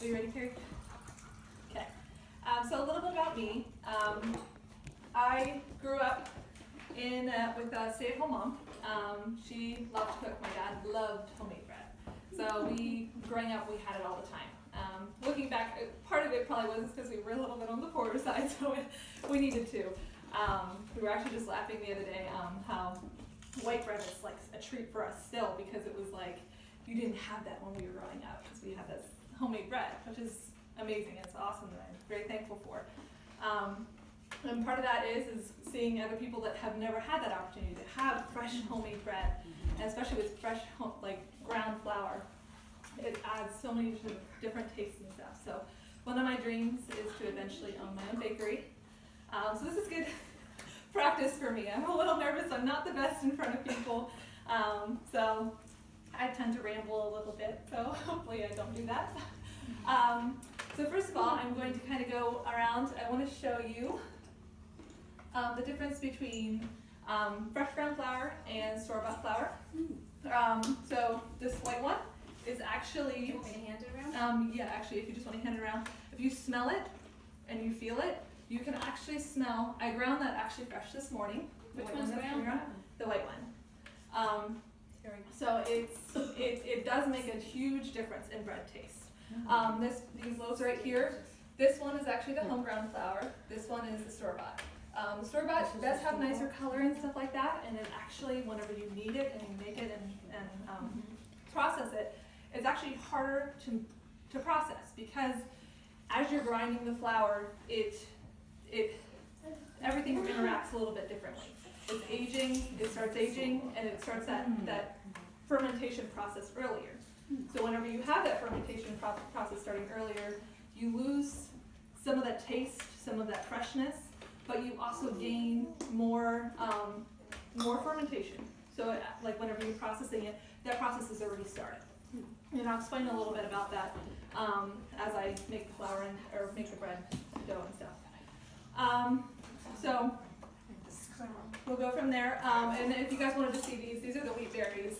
Are you ready, Carrie? Okay. So a little bit about me. I grew up with a stay-at-home mom. She loved to cook. My dad loved homemade bread. So growing up, we had it all the time. Looking back, part of it probably was because we were a little bit on the poorer side, so we needed to. We were actually just laughing the other day how white bread is like a treat for us still, because it was like you didn't have that when we were growing up, because we had this homemade bread, which is amazing. It's awesome, and I'm very thankful for. And part of that is seeing other people that have never had that opportunity to have fresh homemade bread, and especially with fresh ground flour. It adds so many different tastes and stuff. So one of my dreams is to eventually own my own bakery. So this is good practice for me. I'm a little nervous. I'm not the best in front of people. So I tend to ramble a little bit, so hopefully I don't do that. So first of all, I'm going to kind of go around. I want to show you the difference between fresh ground flour and store-bought flour. So this white one is actually... Do you want me to hand it around? Yeah, actually, if you just want to hand it around. If you smell it and you feel it, you can actually smell... I ground that actually fresh this morning. Which one's ground? The white one. So it does make a huge difference in bread taste. These loaves right here, this one is actually the home ground flour. This one is the store-bought. The store-bought does have nicer color and stuff like that, and it actually, whenever you knead it and you make it and process it, it's actually harder to process, because as you're grinding the flour, everything interacts a little bit differently. It's aging, it starts aging, and it starts that fermentation process earlier. So whenever you have that fermentation process starting earlier, you lose some of that taste, some of that freshness, but you also gain more fermentation. So like whenever you're processing it, that process is already started. And I'll explain a little bit about that as I make the flour or make the bread dough and stuff. So we'll go from there. And if you guys wanted to see these are the wheat berries.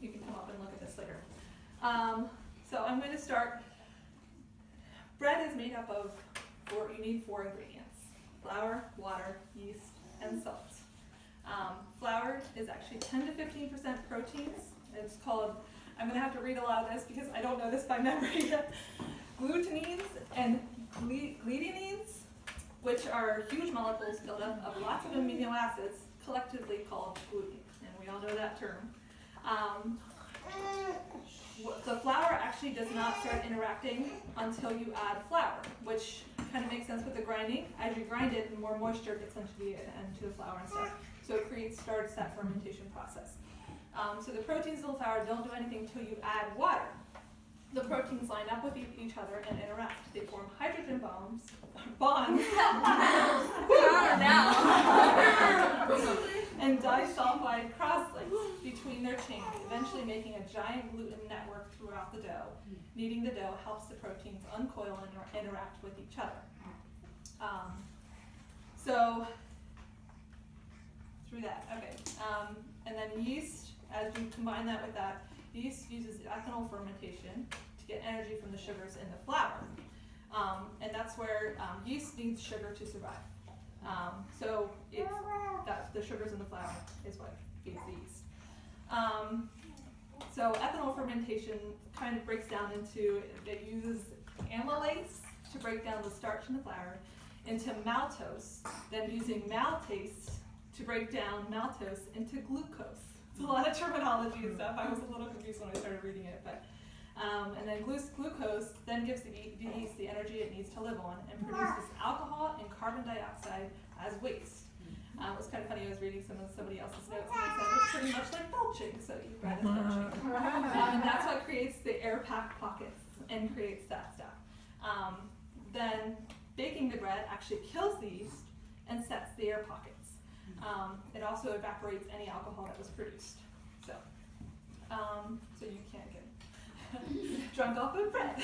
You can come up and look at this later. So I'm going to start. Bread is made up of you need 4 ingredients: flour, water, yeast, and salt. Flour is actually 10 to 15% proteins. It's called, I'm going to have to read a lot of this because I don't know this by memory yet, glutenines and gliadines, which are huge molecules built up of lots of amino acids, collectively called gluten, and we all know that term. The flour actually does not start interacting until you add flour, which kind of makes sense with the grinding. As you grind it, more moisture gets into the flour and stuff, so it starts that fermentation process. So the proteins in the flour don't do anything until you add water. The proteins line up with each other and interact. They form hydrogen bonds. And disulfide cross-links between their chains, eventually making a giant gluten network throughout the dough. Kneading the dough helps the proteins uncoil and interact with each other. So through that, okay. And then yeast, as you combine that with that, yeast uses ethanol fermentation to get energy from the sugars in the flour. And that's where yeast needs sugar to survive. So the sugars in the flour is what feeds the yeast. So ethanol fermentation kind of breaks down into, it uses amylase to break down the starch in the flour into maltose, then using maltase to break down maltose into glucose. It's a lot of terminology and stuff. I was a little confused when I started reading it, but and then glucose then gives the yeast the energy it needs to live on and produces alcohol and carbon dioxide as waste. It was kind of funny. I was reading somebody else's notes and they said it's pretty much like belching, so you read it belching. And that's what creates the air packed pockets and creates that stuff. Then baking the bread actually kills the yeast and sets the air pockets. It also evaporates any alcohol that was produced. So you can't get drunk off of bread.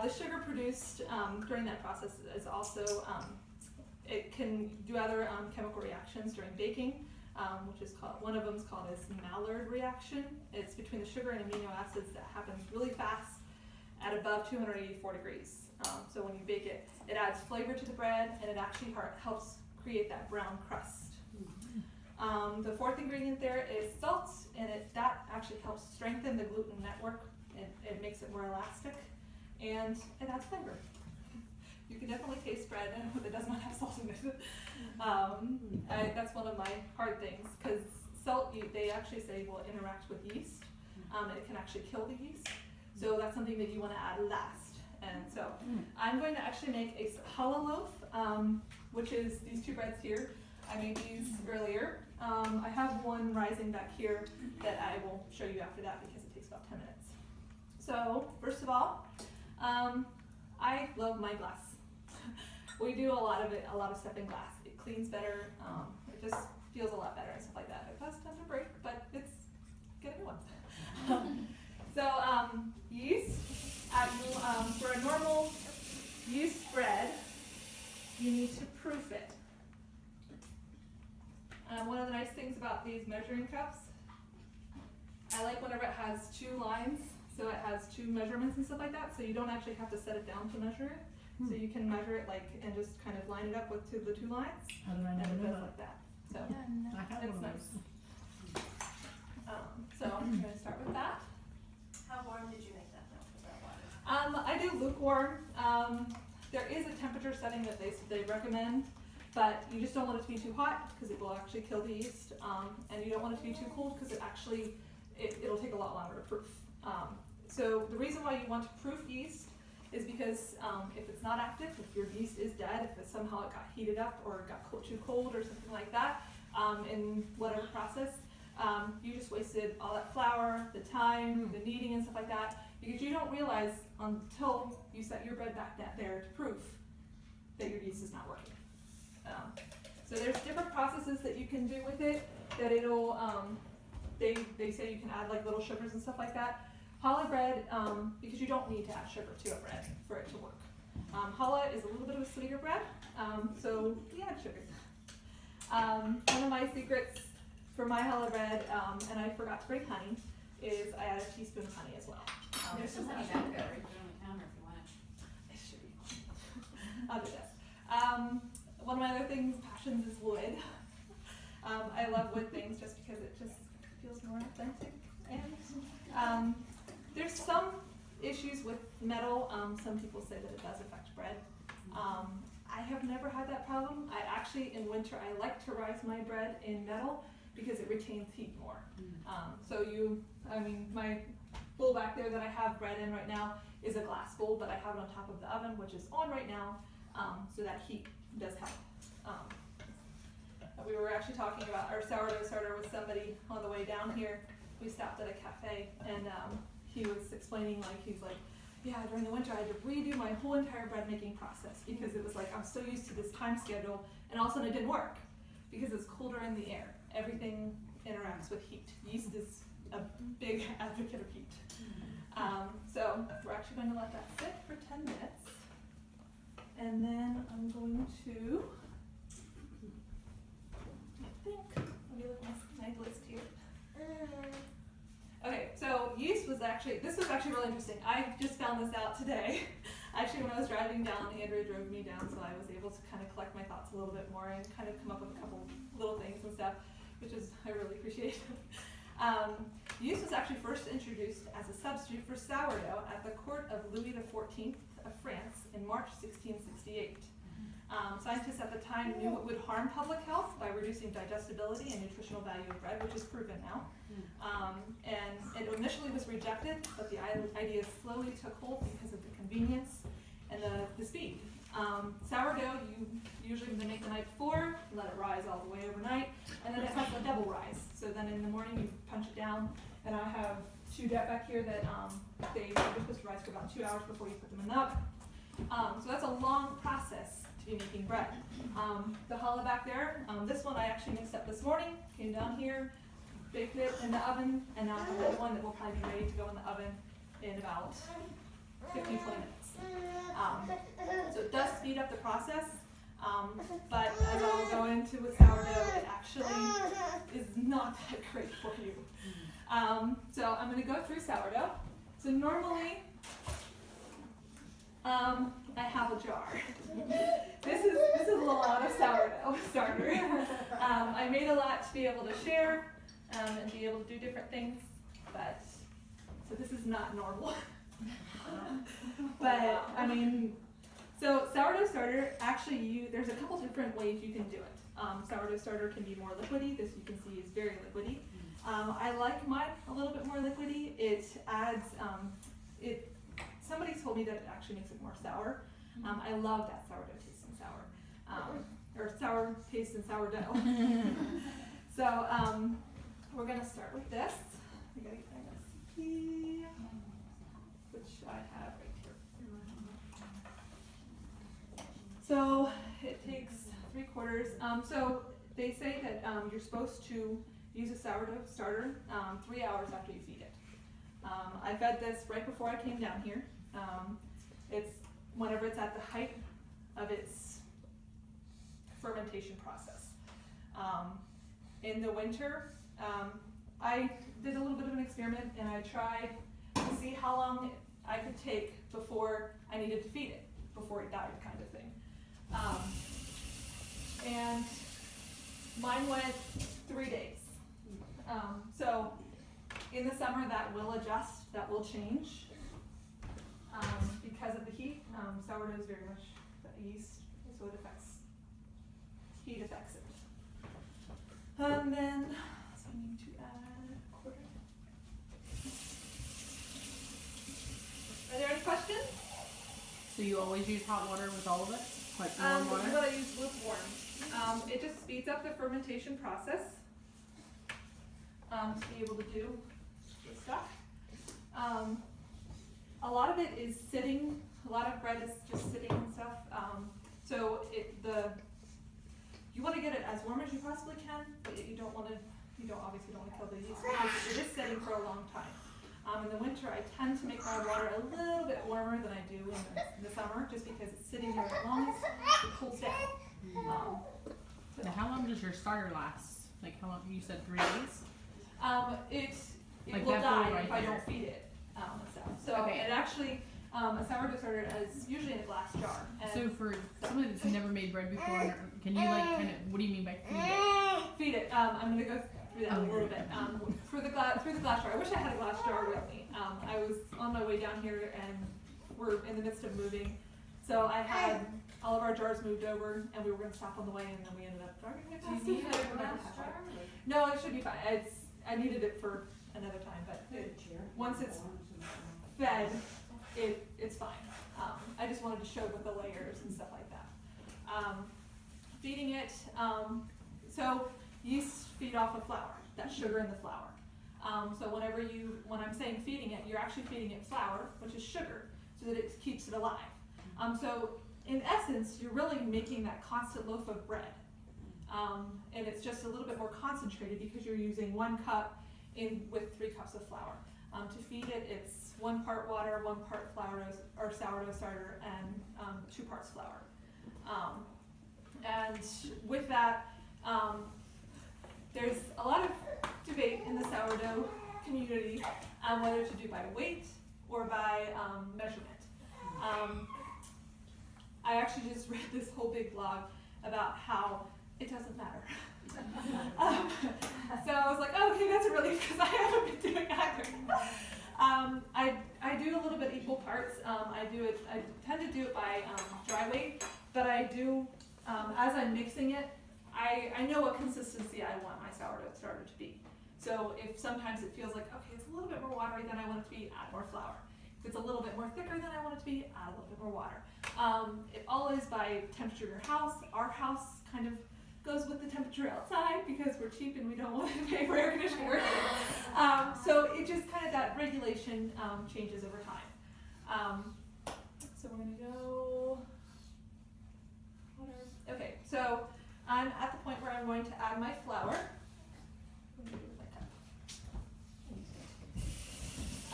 The sugar produced during that process is also, it can do other chemical reactions during baking. which is called, one of them is called a Maillard reaction. It's between the sugar and amino acids that happens really fast at above 284 degrees. So when you bake it, it adds flavor to the bread, and it actually helps create that brown crust. The fourth ingredient there is salt, and that actually helps strengthen the gluten network. It makes it more elastic, and it adds flavor. You can definitely taste bread that does not have salt in it. That's one of my hard things, because salt, they actually say will interact with yeast, and it can actually kill the yeast. So that's something that you want to add last. And so I'm going to actually make a challah loaf, which is these two breads here. I made these earlier. I have one rising back here that I will show you after that because it takes about 10 minutes. So first of all, I love my glass. We do a lot of stuff in glass. It cleans better. It just feels a lot better and stuff like that. It does tend to break, but it's get a new one. So yeast, for a normal yeast bread, you need to proof it. One of the nice things about these measuring cups, I like whenever it has two lines, so it has two measurements and stuff like that, so you don't actually have to set it down to measure it. So you can measure it and just kind of line it up with the two lines. How did I And never it know does that? like that. So I have it's one of nice. those. So I'm going to start with that. How warm did you make that milk with that water? I do lukewarm. There is a temperature setting that they recommend, but you just don't want it to be too hot because it will actually kill the yeast, and you don't want it to be too cold because it'll take a lot longer to proof. So the reason why you want to proof yeast is because if it's not active, if your yeast is dead, if somehow it got heated up or it got too cold or something like that in whatever process, you just wasted all that flour, the time, the kneading and stuff like that, because you don't realize until you set your bread back there to proof that your yeast is not working. So there's different processes that you can do with it that it'll, they say you can add like little sugars and stuff like that. Challah bread, because you don't need to add sugar to a bread for it to work. Challah is a little bit of a sweeter bread, so we add sugar. One of my secrets for my challah bread, and I forgot to bring honey, is I add a teaspoon of honey as well. There's some honey back there. You put it on the counter if you want it. It should be fine. I'll do this. One of my other passions is wood. I love wood things just because it just feels more authentic. And there's some issues with metal. Some people say that it does affect bread. I have never had that problem. I actually, in winter, I like to rise my bread in metal because it retains heat more. My bowl back there that I have bread in right now is a glass bowl, but I have it on top of the oven, which is on right now, so that heat does help. We were actually talking about our sourdough starter with somebody on the way down here. We stopped at a cafe, and he was explaining, he's like, yeah, during the winter I had to redo my whole entire bread making process because it was like I'm so used to this time schedule, and all of a sudden it didn't work because it's colder in the air. Everything interacts with heat. Yeast is a big advocate of heat. So we're actually going to let that sit for 10 minutes, and then I'm going to, let me look at my list here. Okay, so yeast was this was actually really interesting. I just found this out today. Actually, when I was driving down, Andrea drove me down, so I was able to kind of collect my thoughts a little bit more and kind of come up with a couple little things and stuff, which I really appreciate. Yeast was actually first introduced as a substitute for sourdough at the court of Louis XIV of France in March 1668. Scientists at the time knew it would harm public health by reducing digestibility and nutritional value of bread, which is proven now. And it initially was rejected, but the idea slowly took hold because of the convenience and the speed. Sourdough, you usually make the night before, let it rise all the way overnight, and then it has a double rise. So then in the morning you punch it down, and I have two back here that they're supposed to rise for about 2 hours before you put them in the oven. So that's a long process to be making bread. The challah back there, this one I actually mixed up this morning, came down here, baked it in the oven, and now I have another one that will probably be ready to go in the oven in about 15-20 minutes. So it does speed up the process. But as I'll go into with sourdough, it actually is not that great for you. So I'm going to go through sourdough. So normally, I have a jar. This is a lot of sourdough starter. I made a lot to be able to share and be able to do different things, but so this is not normal. But I mean, so sourdough starter, actually there's a couple different ways you can do it. Sourdough starter can be more liquidy. This you can see is very liquidy. I like mine a little bit more liquidy. It adds, somebody told me that it actually makes it more sour. I love that sourdough taste and sour, or sour taste and sourdough. So we're gonna start with this. I gotta get my recipe, which I have right here. So it takes 3/4. So they say that you're supposed to use a sourdough starter 3 hours after you feed it. I fed this right before I came down here. It's whenever it's at the height of its fermentation process. In the winter, I did a little bit of an experiment and I tried to see how long I could take before I needed to feed it, before it died kind of thing. And mine went 3 days. So in the summer that will adjust, that will change because of the heat. Sourdough is very much yeast, so it affects, heat affects it. And then, so I need to add 1/4. Are there any questions? So you always use hot water with all of it? Like warm water? This is what I use lukewarm. It just speeds up the fermentation process to be able to do this stuff. A lot of it is sitting. A lot of bread is just sitting and stuff. So you want to get it as warm as you possibly can, but you obviously don't want to kill the yeast because it is sitting for a long time. In the winter, I tend to make my water a little bit warmer than I do in the summer, just because it's sitting there as long as it cools down. Now, how long does your starter last? Like how long? You said 3 days? It Like will that die bowl right if I there. don't feed it. So Okay. it actually, a sourdough starter is usually in a glass jar. And So for somebody that's never made bread before, can you like kind of, what do you mean by feed it? feed it. I'm going to go through that a little bit. Through the glass jar. I wish I had a glass jar with me. I was on my way down here and we're in the midst of moving. So I had all of our jars moved over and we were going to stop on the way and then we ended up driving it past. Do you need a glass jar? No, it should be fine. I needed it for another time, but once it's fed, it's fine. I just wanted to show with the layers and stuff like that. Feeding it, so yeast feed off of flour, that's sugar in the flour. So when I'm saying feeding it, you're actually feeding it flour, which is sugar, so that it keeps it alive. So in essence, you're really making that constant loaf of bread. And it's just a little bit more concentrated because you're using 1 cup with 3 cups of flour. To feed it, it's 1 part water, 1 part flour or sourdough starter, and 2 parts flour. And with that, there's a lot of debate in the sourdough community on whether to do by weight or by measurement. I actually just read this whole big blog about how it doesn't matter. So I was like, oh, okay, that's a relief because I haven't been doing either. I do a little bit equal parts. I tend to do it by dry weight, but I do, as I'm mixing it, I know what consistency I want my sourdough starter to be. So if sometimes it feels like, okay, it's a little bit more watery than I want it to be, add more flour. If it's a little bit more thicker than I want it to be, add a little bit more water. It all is by temperature of your house. Our house kind of goes with the temperature outside because we're cheap and we don't want to pay for air conditioning. So it just kind of, that regulation changes over time. So we're going to go water. Okay, so I'm at the point where I'm going to add my flour. What do I do with my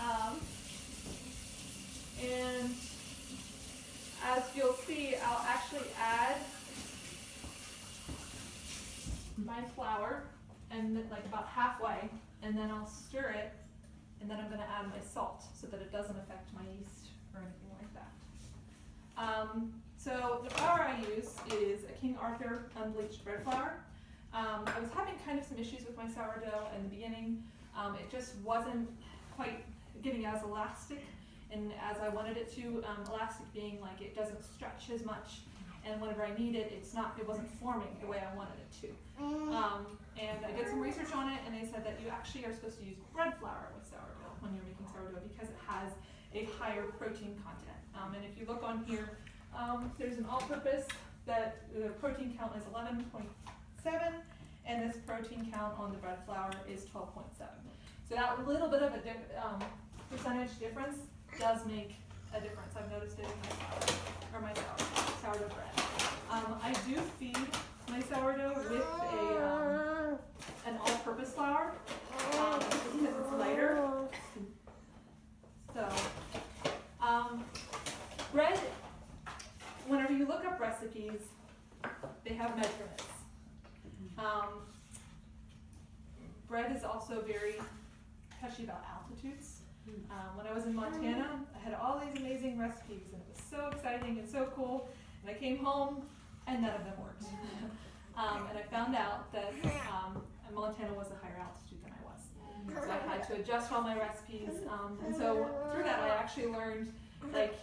cup? And as you'll see, I'll actually add my flour and like about halfway, and then I'll stir it, and then I'm going to add my salt so that it doesn't affect my yeast or anything like that. So the flour I use is a King Arthur unbleached bread flour. I was having kind of some issues with my sourdough in the beginning. It just wasn't quite getting as elastic and as I wanted it to. Elastic being like it doesn't stretch as much, and whenever I need it, it wasn't forming the way I wanted it to. And I did some research on it, and they said that you actually are supposed to use bread flour with sourdough when you're making sourdough because it has a higher protein content. And if you look on here, there's an all-purpose that the protein count is 11.7, and this protein count on the bread flour is 12.7. So that little bit of a percentage difference does make a difference. I've noticed it in my flour, or my sourdough bread. I do feed my sourdough with an all-purpose flour just because it's lighter. So, bread, whenever you look up recipes, they have measurements. Bread is also very touchy about altitudes. When I was in Montana, I had all these amazing recipes, and it was so exciting and so cool. And I came home, and none of them worked. And I found out that Montana was a higher altitude than I was. So I had to adjust all my recipes. And so through that, I actually learned, like,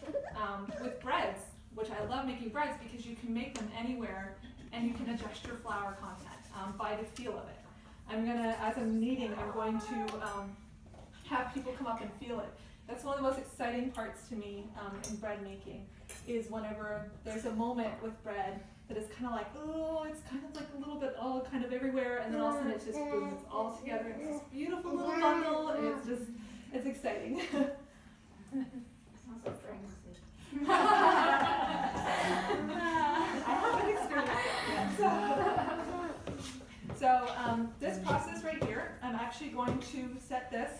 with breads, which I love making breads because you can make them anywhere, and you can adjust your flour content by the feel of it. As I'm kneading, I'm going to have people come up and feel it. That's one of the most exciting parts to me in bread making, is whenever there's a moment with bread that is kind of like, oh, it's kind of like a little bit all kind of everywhere, and then all of a sudden it's just boom, it's all together, it's this beautiful little bundle, and it's exciting. I haven't experienced it yet. So this process right here, I'm actually going to set this.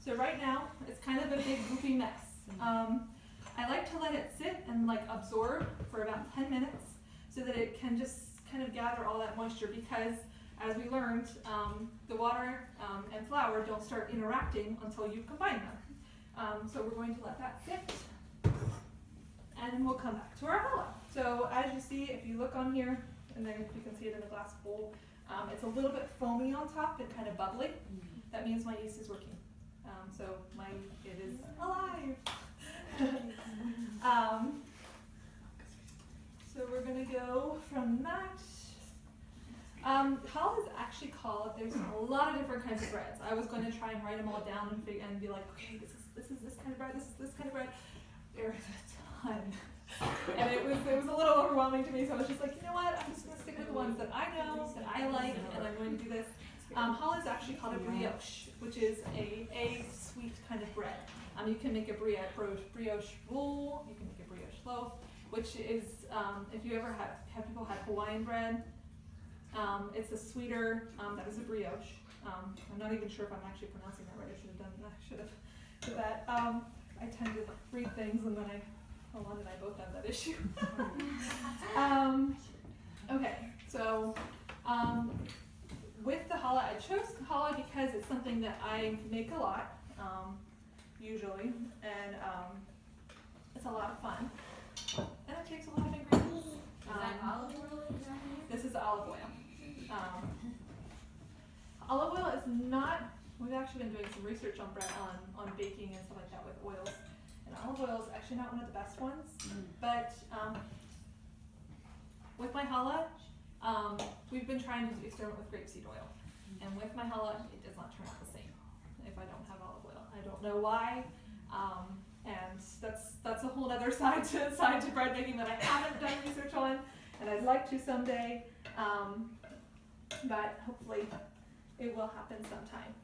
So right now, it's kind of a big goopy mess. I like to let it sit and like absorb for about 10 minutes so that it can just kind of gather all that moisture, because as we learned, the water and flour don't start interacting until you combine them. So we're going to let that sit, and then we'll come back to our challah. So as you see, if you look on here, and then you can see it in the glass bowl, it's a little bit foamy on top and kind of bubbly. That means my yeast is working. So it is alive. So we're going to go from that. Challah is actually called, there's a lot of different kinds of breads. I was going to try and write them all down and be like, okay, this is this kind of bread, this is this kind of bread. There's a ton. And it was a little overwhelming to me, so I was just like, you know what, I'm just going to stick with the ones that I know, that I like, and I'm going to do this. Challah is actually called a brioche, which is a sweet kind of bread. You can make a brioche roll, you can make a brioche loaf, which is, if you ever have people had Hawaiian bread, it's a sweeter, that is a brioche. I'm not even sure if I'm actually pronouncing that right. I should have done that. I tend to read things, and then Alon and I both have that issue. Okay, so with the challah, I chose challah because it's something that I make a lot, usually, and it's a lot of fun, and it takes a lot of ingredients. Is that olive oil? This is olive oil. Olive oil is not, we've actually been doing some research on bread, on baking and stuff like that with oils. And olive oil is actually not one of the best ones, but with my challah, we've been trying to experiment with grapeseed oil. And with my challah, it does not turn out the same if I don't have olive oil. I don't know why, and that's a whole other side to bread making that I haven't done research on, and I'd like to someday, but hopefully it will happen sometime.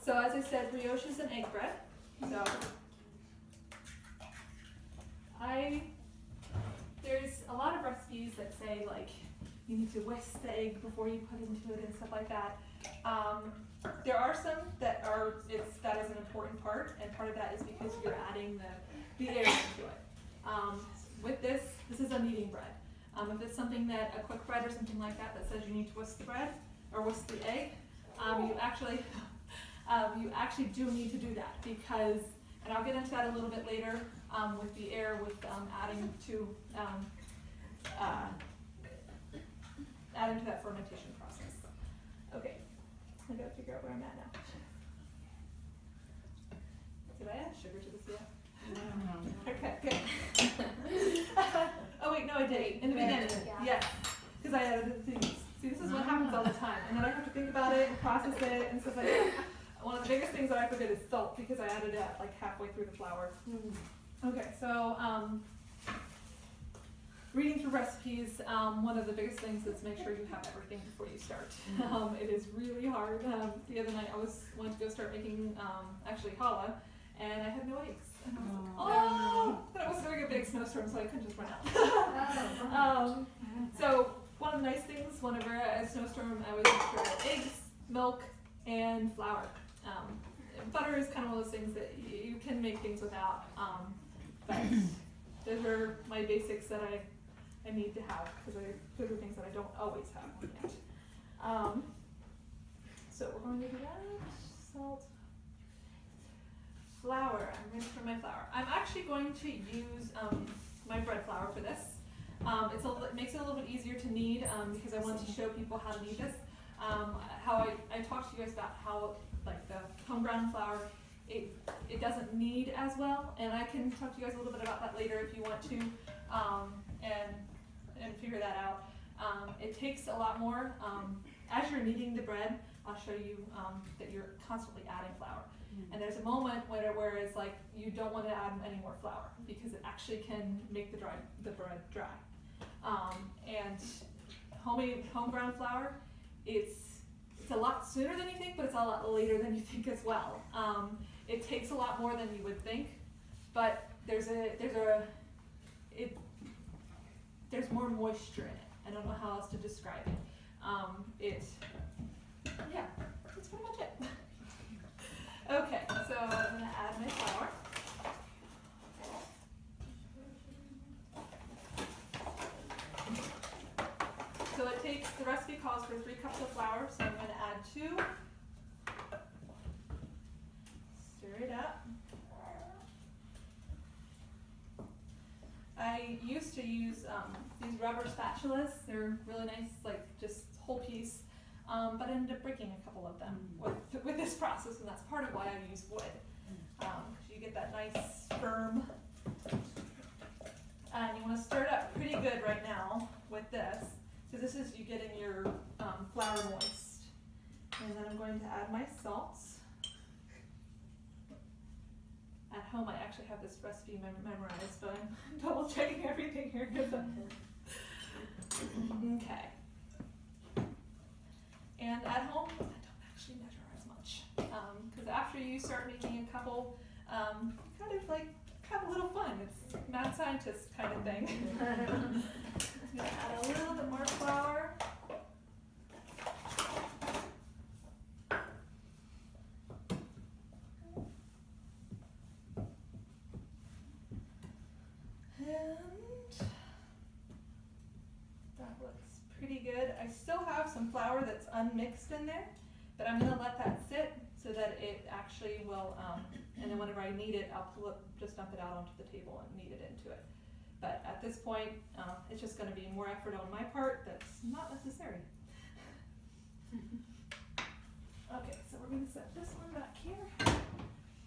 So as I said, brioche is an egg bread. So there's a lot of recipes that say like you need to whisk the egg before you put it into it and stuff like that. There are some that that is an important part, and part of that is because you're adding the air into it. With this is a kneading bread. If it's something that, a quick bread or something like that, that says you need to whisk the bread, or whisk the egg, you actually do need to do that because, and I'll get into that a little bit later, with the air, with adding to that fermentation process. Okay, I gotta figure out where I'm at now. Did I add sugar to this yet? No. Okay, good. Oh wait, no, I did. In the beginning, Yeah. yes, because I added the things. See, this is what happens all the time, and then I have to think about it and process it and stuff like that. One of the biggest things that I forget is salt because I added it like halfway through the flour. Okay, so reading through recipes, one of the biggest things is make sure you have everything before you start. It is really hard. The other night I went to go start making actually challah, and I had no eggs. And I was like, oh! But it was during a big snowstorm, so I couldn't just run out. So one of the nice things whenever a snowstorm, I always make sure I have eggs, milk, and flour. Butter is kind of one of those things that you can make things without, but those are my basics that I need to have because those are things that I don't always have yet. So we're going to do that. Salt. Flour. I'm ready for my flour. I'm actually going to use my bread flour for this. It makes it a little bit easier to knead because I want to show people how to knead this. How I talked to you guys about how like the home ground flour, it doesn't knead as well, and I can talk to you guys a little bit about that later if you want to, and figure that out. It takes a lot more. As you're kneading the bread, I'll show you that you're constantly adding flour. And there's a moment where it's like you don't want to add any more flour because it actually can make the bread dry. And home ground flour, it's a lot sooner than you think, but it's a lot later than you think as well. It takes a lot more than you would think, but there's more moisture in it. I don't know how else to describe it. Yeah, that's pretty much it. Okay, so I'm gonna add my flour. So the recipe calls for 3 cups of flour, so I'm gonna add 2. Stir it up. I used to use these rubber spatulas. They're really nice, like just whole piece. But I ended up breaking a couple of them with this process, and that's part of why I use wood. Because you get that nice firm. And you want to stir it up pretty good right now with this. So this is you getting your flour moist. And then I'm going to add my salt. At home I actually have this recipe memorized, but I'm double checking everything here. Okay. And at home, I don't actually measure as much. Because after you start making a couple, kind of like have a little fun. It's mad scientist kind of thing. I'm going to add a little bit more flour. And that looks pretty good. I still have some flour that's unmixed in there, but I'm going to let that sit so that it actually will, and then whenever I knead it, I'll just dump it out onto the table and knead it into it. But at this point, it's just going to be more effort on my part that's not necessary. Okay, so we're going to set this one back here,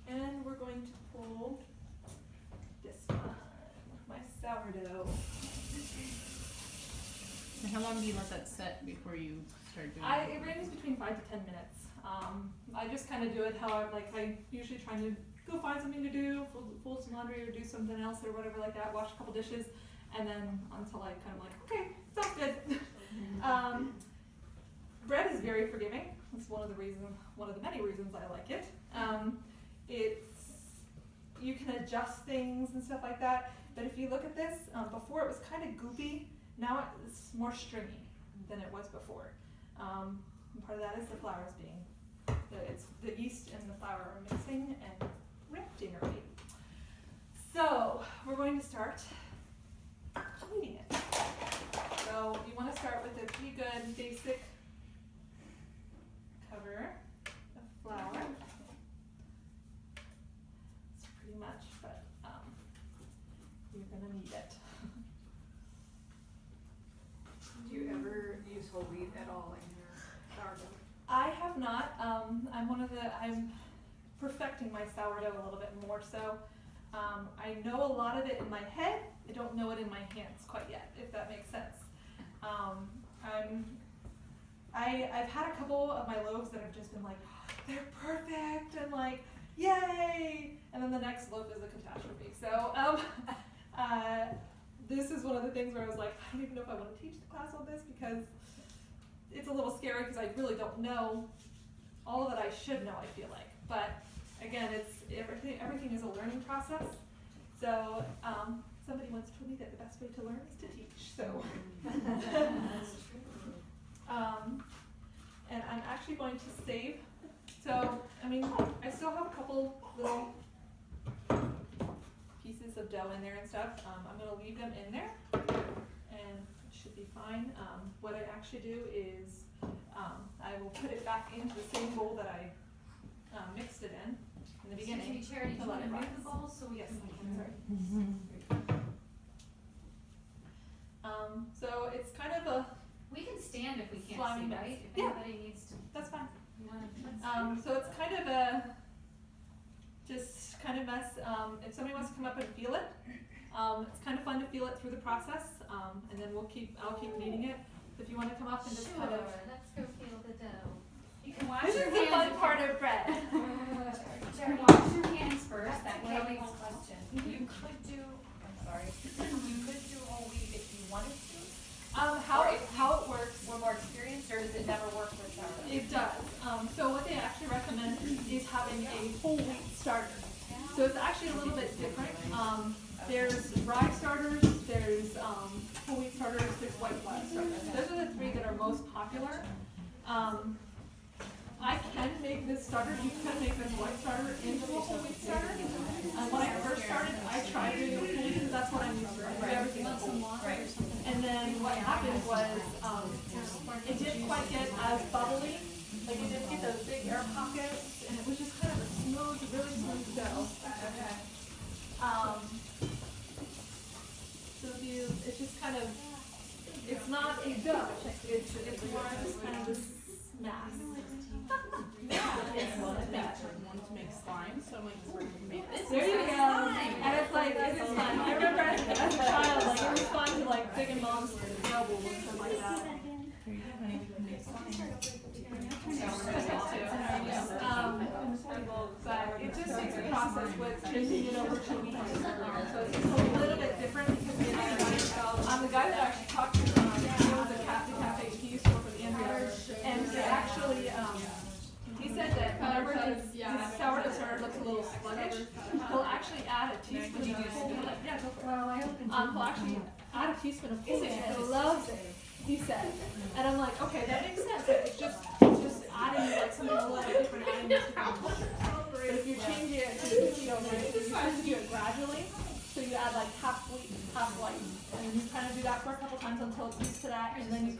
and we're going to pull this one, my sourdough. And how long do you let that set before you start doing It ranges between 5 to 10 minutes. I just kind of do it how I usually try to go find something to do, fold some laundry or do something else or whatever like that, wash a couple dishes, and then until I kind of like, okay, sounds good. Bread is very forgiving. That's one of the many reasons I like it. You can adjust things and stuff like that, but if you look at this, before it was kind of goopy, now it's more stringy than it was before. And part of that is the flour is it's the yeast and the flour are mixing and reacting already. So we're going to start kneading it. So you want to start with a pretty good basic cover of flour. It's pretty much, but you're gonna need it. Do you ever use whole wheat at all in your sourdough? I have not. I'm perfecting my sourdough a little bit more. So I know a lot of it in my head. I don't know it in my hands quite yet, if that makes sense. I've had a couple of my loaves that have just been like, they're perfect, and like, yay! And then the next loaf is a catastrophe. So this is one of the things where I was like, I don't even know if I want to teach the class on this because it's a little scary because I really don't know all that I should know, I feel like. But again, it's everything is a learning process. So somebody once told me that the best way to learn is to teach. So and I'm actually going to save. So I mean, I still have a couple little pieces of dough in there and stuff. I'm going to leave them in there, and it should be fine. What I actually do is I will put it back into the same bowl that I mixed it in the beginning. Excuse me, Charity, do you want to move the bowl so we Yes, can sorry. So it's kind of a, We can stand if we can't slimy see, mess. right? If Yeah. anybody needs to, that's fine. you wanna, So it's kind of a, just kind of mess. If somebody wants to come up and feel it, it's kind of fun to feel it through the process, and then I'll keep kneading it. If you want to come up and just sure, kind of, let's go feel the dough. You can wash this your is hands. the fun part of bread. Charity, wash your hands first, that way Kelly's we question. You could do, I'm sorry, you could do whole wheat if you wanted to? How it works. We're more experienced, or does it never work with sourdough? It does. So what they actually recommend is having a whole wheat starter. So it's actually a little bit different. There's rye starters, there's whole wheat starters, there's white flour starters. Those are the three that are most popular. I can make this starter. You can make this white starter into a whole wheat starter. When I first started, I tried to do whole wheat because that's what I'm used to. I do everything with whole wheat. And then what happened was it didn't quite get as bubbly. Like it didn't get those big air pockets, and it was just kind of a smooth, really smooth dough. Okay. So it's just kind of, it's not a dough. It's more just kind of this mass. It's one of that. One to make slime, so I'm like, we're gonna make this. There you go. And it's like, it is fun. I remember as a child, like it was fun to like dig in mom's elbow and stuff like that. Here you go, honey, we can make slime. But it just takes a process with changing it over to wheat. So it's just a little bit different because the guy that I actually talked to, he was a cafe. He used to work with Andrea, and he actually, he said that whenever his sourdough starter looks a little sluggish, he'll actually add a teaspoon of whole wheat. Yeah, go for it. He'll actually add a teaspoon of whole wheat. He loves it, he said. And I'm like, okay, that makes sense. It's just adding like something a little bit different, adding this different. But if you change it to keto, right, you have to do it gradually. So you add like half wheat, half white, and you kind of do that for a couple times until it's used to that, and then you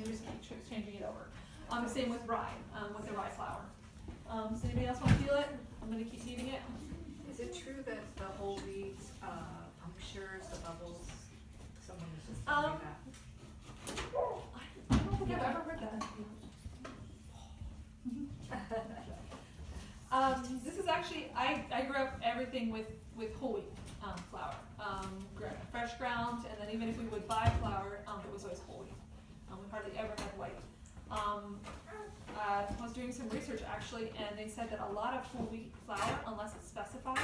just keep changing it over. The same with rye, with the rye flour. Does anybody else want to feel it? I'm going to keep kneading it. Is it true that the whole wheat punctures the bubbles? Someone was just telling me that. I don't think I've ever heard that. This is actually, I grew up everything with whole wheat flour, fresh ground, and then even if we would buy flour, it was always whole wheat. We hardly ever had white. I was doing some research actually, and they said that a lot of whole wheat flour, unless it's specified,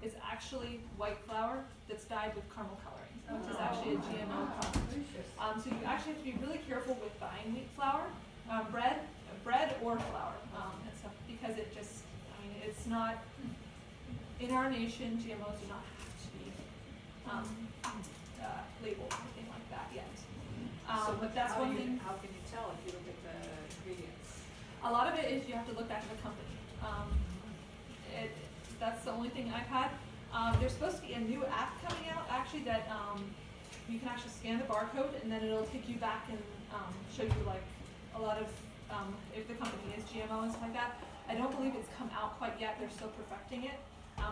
is actually white flour that's dyed with caramel coloring, which is actually a GMO product. So you actually have to be really careful with buying wheat flour, bread or flour, and stuff, because it just, I mean, it's not, in our nation, GMOs do not have to be labeled or anything like that yet. But that's one thing. How can you tell if you look at the ingredients? A lot of it is you have to look back at the company. That's the only thing I've had. There's supposed to be a new app coming out actually that you can actually scan the barcode, and then it'll take you back and show you like a lot of if the company is GMO and stuff like that. I don't believe it's come out quite yet. They're still perfecting it,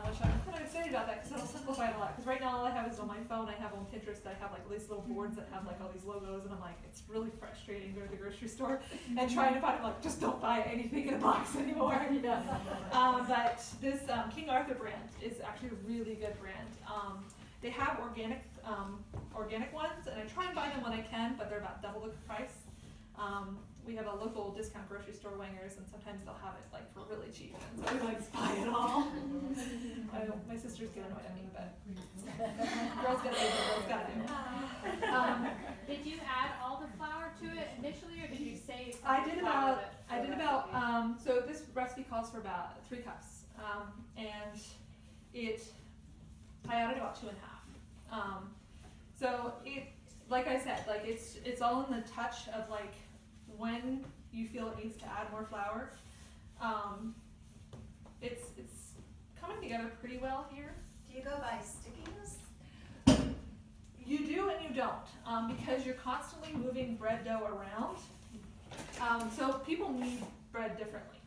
which I'm kind of excited about that because it'll simplify it a lot. Because right now all I have is on my phone. I have on Pinterest. I have like these little boards that have like all these logos, and I'm like, it's really frustrating going to the grocery store and trying to find. I'm like, just don't buy anything in a box anymore. But this King Arthur brand is actually a really good brand. They have organic ones, and I try and buy them when I can, but they're about double the price. We have a local discount grocery store, Wangers, and sometimes they'll have it like for really cheap, and so I like to buy it all. My sisters get annoyed at me, but girls gotta do what girls gotta do. Did you add all the flour to it initially, or did you save? I did about so this recipe calls for about 3 cups, and I added about 2.5. So it, like I said, like it's all in the touch of like when you feel it needs to add more flour. It's coming together pretty well here. Do you go by stickiness? You do and you don't, because you're constantly moving bread dough around. So people knead bread differently.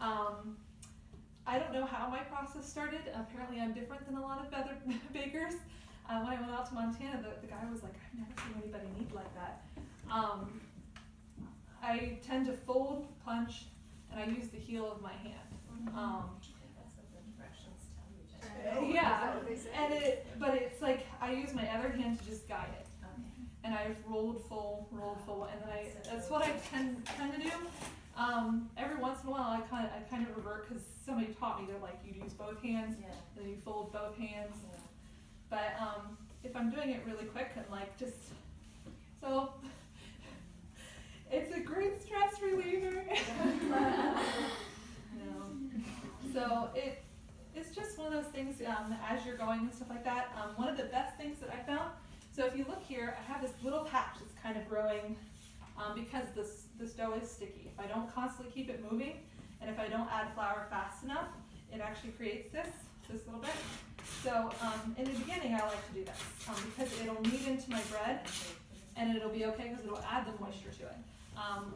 I don't know how my process started. Apparently I'm different than a lot of other bakers. When I went out to Montana, the guy was like, I've never seen anybody knead like that. I tend to fold, punch, and I use the heel of my hand. That's what the directions tell you. Yeah, but it's like I use my other hand to just guide it. Okay. And I've rolled full, and then that's what I tend to do. Every once in a while, I kind of revert because somebody taught me that like you use both hands, Yeah. and then you fold both hands. Yeah. But if I'm doing it really quick and like just so, it's a great stress reliever. So it's just one of those things as you're going and stuff like that. One of the best things that I found. So if you look here, I have this little patch that's kind of growing because this dough is sticky. If I don't constantly keep it moving, and if I don't add flour fast enough, it actually creates this little bit. So in the beginning, I like to do this because it'll knead into my bread, and it'll be okay because it'll add the moisture to it.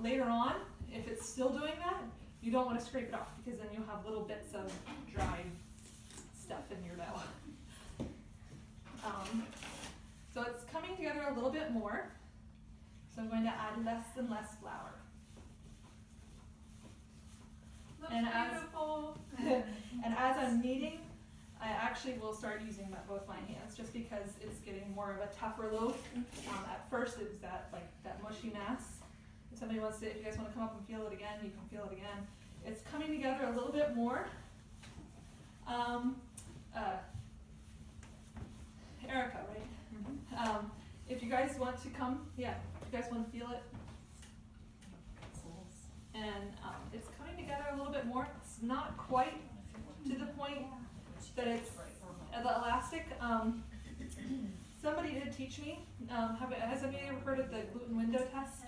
Later on, if it's still doing that, you don't want to scrape it off because then you'll have little bits of dry stuff in your dough. So it's coming together a little bit more. So I'm going to add less and less flour. Looks And beautiful. And as I'm kneading, I actually will start using both my hands just because it's getting more of a tougher loaf. At first it was that mushy mass. If somebody wants to, if you guys want to come up and feel it again, you can feel it again. It's coming together a little bit more. Erica, right? If you guys want to come, if you guys want to feel it. And it's coming together a little bit more. It's not quite to the point that it's the elastic. Somebody did teach me. Has anybody ever heard of the gluten window test?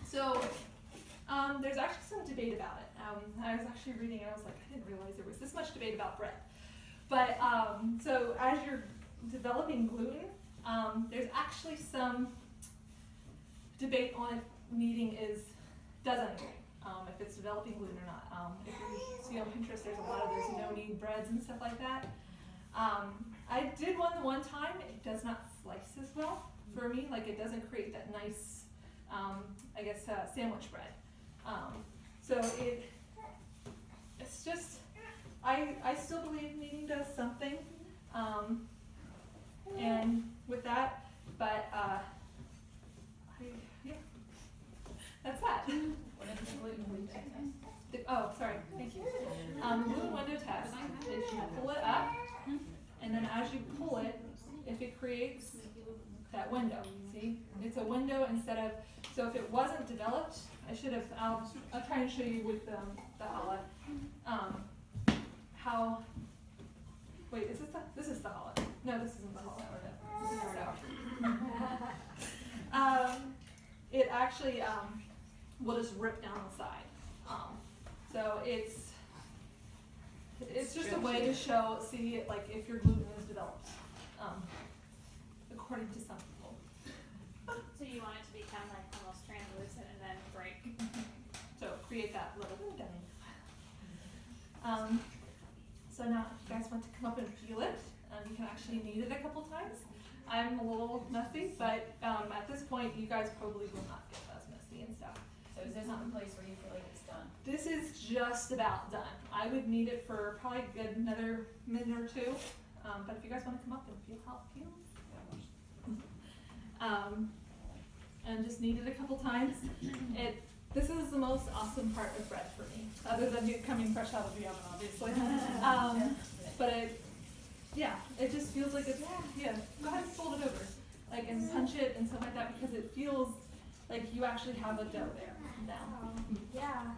So there's actually some debate about it. I was actually reading it. I was like, I didn't realize there was this much debate about bread. But so as you're developing gluten, there's actually some debate on if kneading does anything. If it's developing gluten or not. If you see on Pinterest, there's a lot of those no-knead breads and stuff like that. I did one the one time. It does not slice as well for me. Like it doesn't create that nice, sandwich bread. So it's just, I still believe kneading does something. And with that, but that's that. What is the gluten window test? Oh, sorry, thank you. Gluten window test is you pull it up, and then as you pull it, if it creates that window, see? It's a window instead of, so if it wasn't developed, I'll try and show you with the challah, how, wait, this is the challah. No, this isn't the challah. This is our dough. It actually will just rip down the side. So it's just a way to see like if your gluten is developed, according to some people. So you want it to become like almost translucent and then break. So create that little demi. So now if you guys want to come up and feel it, you can actually knead it a couple times. I'm a little messy, but at this point you guys probably will not get as messy and stuff. So is this not the place where you feel like it's done? This is just about done. I would knead it for probably a good another minute or two. But if you guys want to come up and feel how it feels. And just knead it a couple times. This is the most awesome part of bread for me, other than it coming fresh out of the oven, obviously. But it just feels like it's, yeah, go ahead and fold it over. Like, and punch it and stuff like that, because it feels like you actually have a dough there now. Yeah.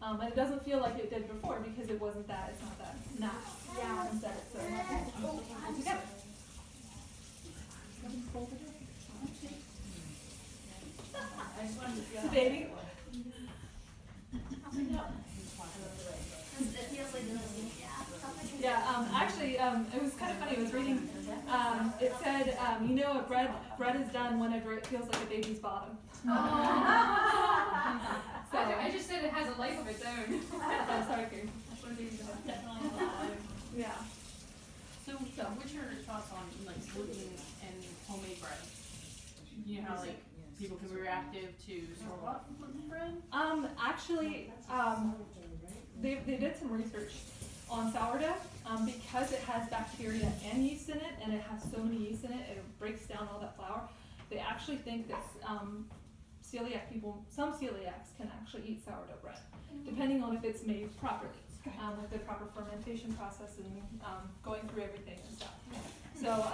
And it doesn't feel like it did before, because it wasn't that, it's not that mass. Yeah. Instead it's so much together. Go ahead and fold it over. I just wanted to feel. It's a baby. Yeah, actually, it was kind of funny. I was reading, it said, bread is done whenever it feels like a baby's bottom. So, I just said it has a life of its own. oh, sorry, Karen. Definitely alive. Yeah. So what's your thoughts on like gluten and homemade bread? You know how like people can be reactive to store-bought gluten bread? Actually, they did some research on sourdough, because it has bacteria and yeast in it, and it has so many yeast in it, it breaks down all that flour. They actually think that celiac people, some celiacs can actually eat sourdough bread, depending on if it's made properly, with the proper fermentation process and going through everything and stuff. So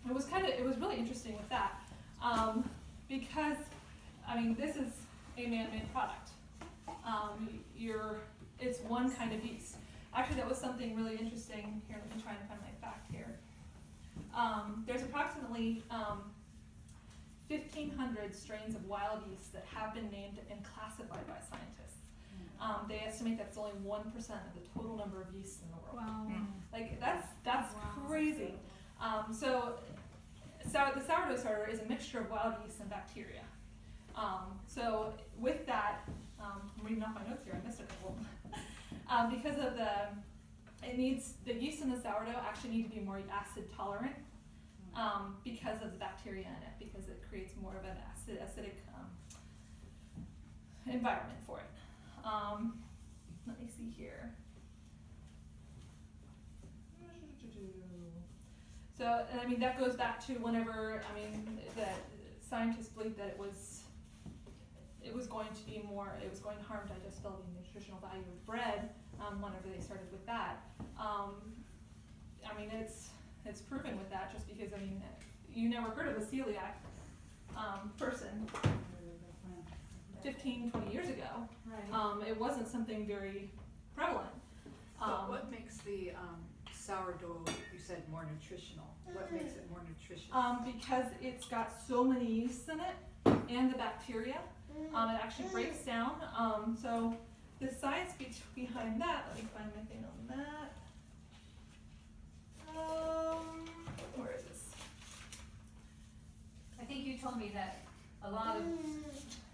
it was really interesting with that, because I mean this is a man-made product. It's one kind of yeast. Actually, that was something really interesting. Here, let me try and find my fact here. There's approximately 1,500 strains of wild yeast that have been named and classified by scientists. They estimate that's only 1% of the total number of yeasts in the world. Wow. Like that's crazy. So the sourdough starter is a mixture of wild yeast and bacteria. So with that, I'm reading off my notes here. I missed a couple. Because of the yeast in the sourdough actually need to be more acid tolerant, because of the bacteria in it, because it creates more of an acidic environment for it. Let me see here. So, and I mean, that goes back to whenever, that scientists believed that it was going to harm digestibility and nutritional value of bread, whenever they started with that. It's proven with that, just because, you never heard of a celiac person 15, 20 years ago. Right. It wasn't something very prevalent. So what makes the sourdough, you said, more nutritional? What makes it more nutritious? Because it's got so many yeasts in it, and the bacteria. It actually breaks down. So the science behind that, let me find my thing on that. Where is this? I think you told me that a lot of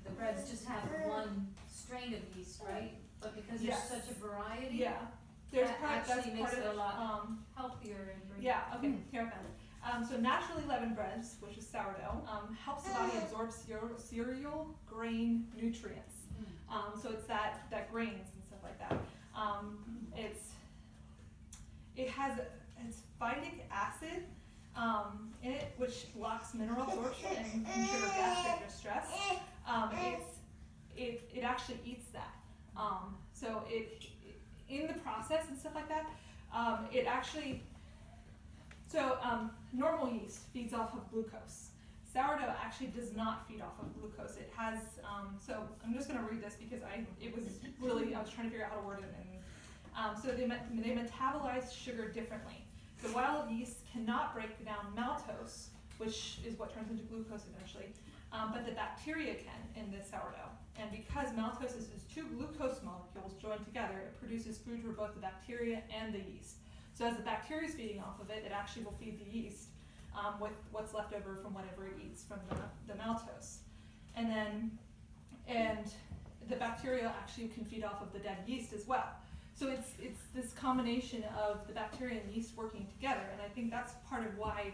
the breads just have one strain of yeast, right? But because there's Yes. such a variety, Yeah. that That's actually makes part it of a lot healthier and bring. Yeah, okay, here I found it. So naturally leavened breads, which is sourdough, helps the body absorb cereal grain nutrients. So it's that grains and stuff like that. It's phytic acid in it, which blocks mineral absorption and can trigger gastric distress. It actually eats that. So in the process and stuff like that, it actually. So normal yeast feeds off of glucose. Sourdough actually does not feed off of glucose. It has, so I'm just going to read this because I was trying to figure out how to word it. And so they metabolize sugar differently. The wild yeast cannot break down maltose, which is what turns into glucose eventually, but the bacteria can in this sourdough. And because maltosis is two glucose molecules joined together, it produces food for both the bacteria and the yeast. So as the bacteria is feeding off of it, it actually will feed the yeast with what's left over from whatever it eats from the maltose. And the bacteria actually can feed off of the dead yeast as well. So it's this combination of the bacteria and yeast working together, and I think that's part of why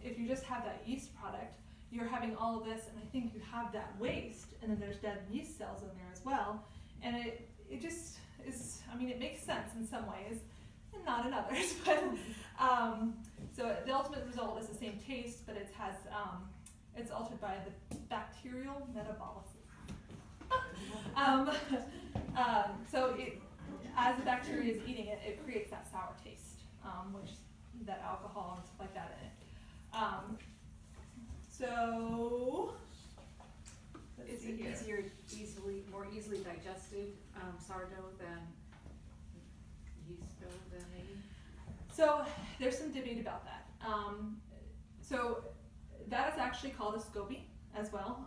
if you just have that yeast product, you're having all of this, and I think you have that waste, and then there's dead yeast cells in there as well, and it just is, I mean, it makes sense in some ways, and not in others, but so the ultimate result is the same taste, but it has, it's altered by the bacterial metabolism. So as the bacteria is eating it, it creates that sour taste, which that alcohol and stuff like that in it. So Is it more easily digested sourdough than yeast dough then maybe? So there's some debate about that. So that is actually called a SCOBY as well.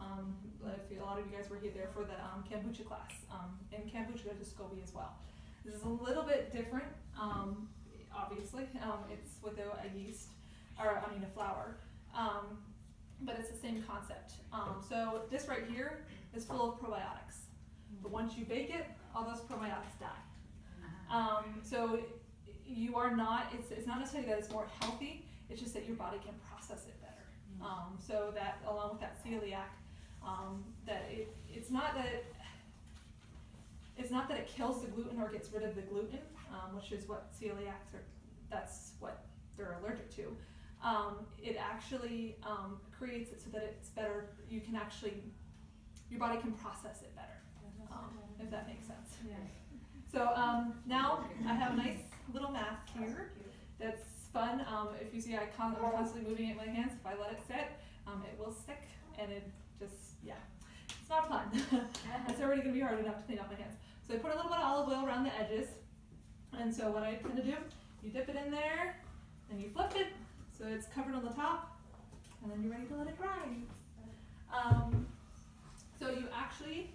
If a lot of you guys were there for the kombucha class. In kombucha there's a SCOBY as well. This is a little bit different, obviously. It's with a yeast, or I mean a flour. But it's the same concept. So this right here is full of probiotics. But once you bake it, all those probiotics die. So you are not, it's not necessarily that it's more healthy, it's just that your body can process it better. So that along with that celiac, that it's not that it kills the gluten or gets rid of the gluten, which is what celiacs are, that's what they're allergic to. It actually creates it so that it's better, you can actually, your body can process it better, if that makes sense. Yeah. So now I have a nice little mask here that's fun. If you see I'm constantly moving it in my hands, if I let it sit, it will stick, and it just, yeah, it's not fun. It's already going to be hard enough to clean off my hands. So I put a little bit of olive oil around the edges, and so what I tend to do, you dip it in there, and you flip it, so it's covered on the top, and then you're ready to let it dry. So you actually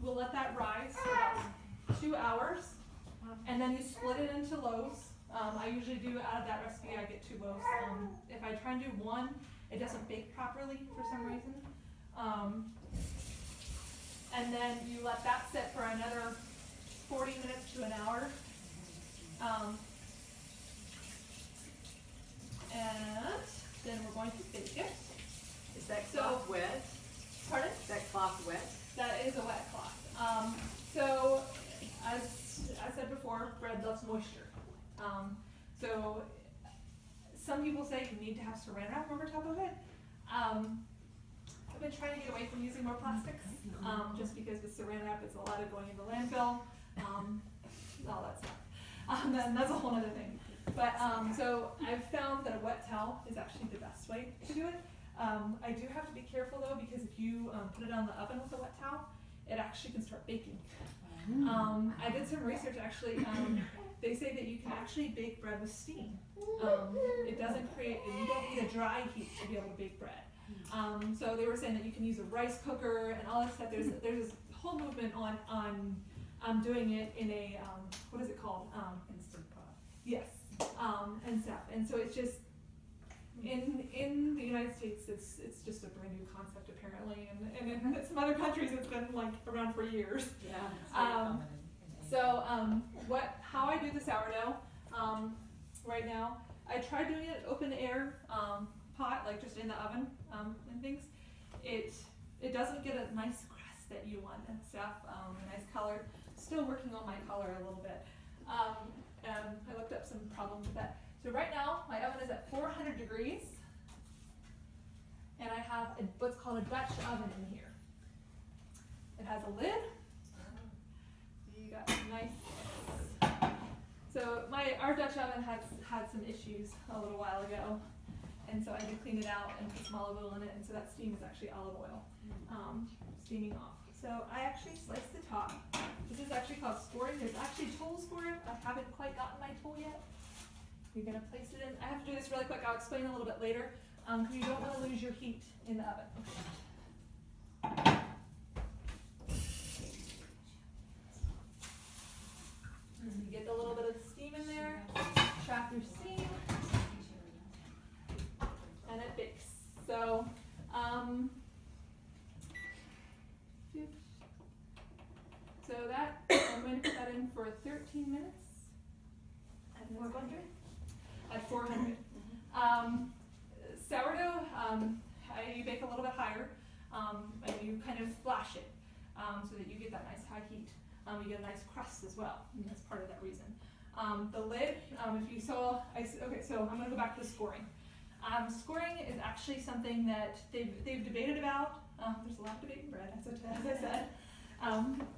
will let that rise for about 2 hours, and then you split it into loaves. I usually do, out of that recipe, I get 2 loaves. If I try and do one, it doesn't bake properly for some reason. And then you let that sit for another 40 minutes to an hour. And then we're going to bake it. Is that cloth wet? Pardon? Is that cloth wet? That is a wet cloth. So, as I said before, bread loves moisture. So, some people say you need to have saran wrap over top of it. I've been trying to get away from using more plastics, just because with saran wrap, it's a lot of going into landfill, all that stuff. And that's a whole other thing. But so I've found that a wet towel is actually the best way to do it. I do have to be careful though, because if you put it on the oven with a wet towel, it actually can start baking. I did some research actually. They say that you can actually bake bread with steam. It doesn't create, you don't need a dry heat to be able to bake bread. So they were saying that you can use a rice cooker and all that stuff. There's this whole movement on doing it in a, what is it called? Instant pot. Yes, and stuff. And so it's just, in the United States, it's just a brand new concept apparently, and in some other countries it's been like around for years. Yeah. So how I do the sourdough right now, I tried doing it open air pot, like just in the oven and things. It doesn't get a nice crust that you want and stuff, a nice color. Still working on my color a little bit. And I looked up some problems with that. So right now, my oven is at 400 degrees, and I have what's called a Dutch oven in here. It has a lid. You got nice. So our Dutch oven had some issues a little while ago, and so I had to clean it out and put some olive oil in it, and so that steam is actually olive oil steaming off. So I actually sliced the top. This is actually called scoring. There's actually tools for it. I haven't quite gotten my tool yet. You're gonna place it in. I have to do this really quick. I'll explain a little bit later. because you don't want to lose your heat in the oven. You get a little bit of steam in there, trap your steam, and it bakes. So, that, I'm going to put that in for 13 minutes. At 400? At 400. Sourdough, you bake a little bit higher, and you kind of flash it so that you get that nice high heat. You get a nice crust as well, and that's part of that reason. The lid, if you saw, okay, so I'm going to go back to the scoring. Scoring is actually something that they've debated about. There's a lot of debate in bread, as I said.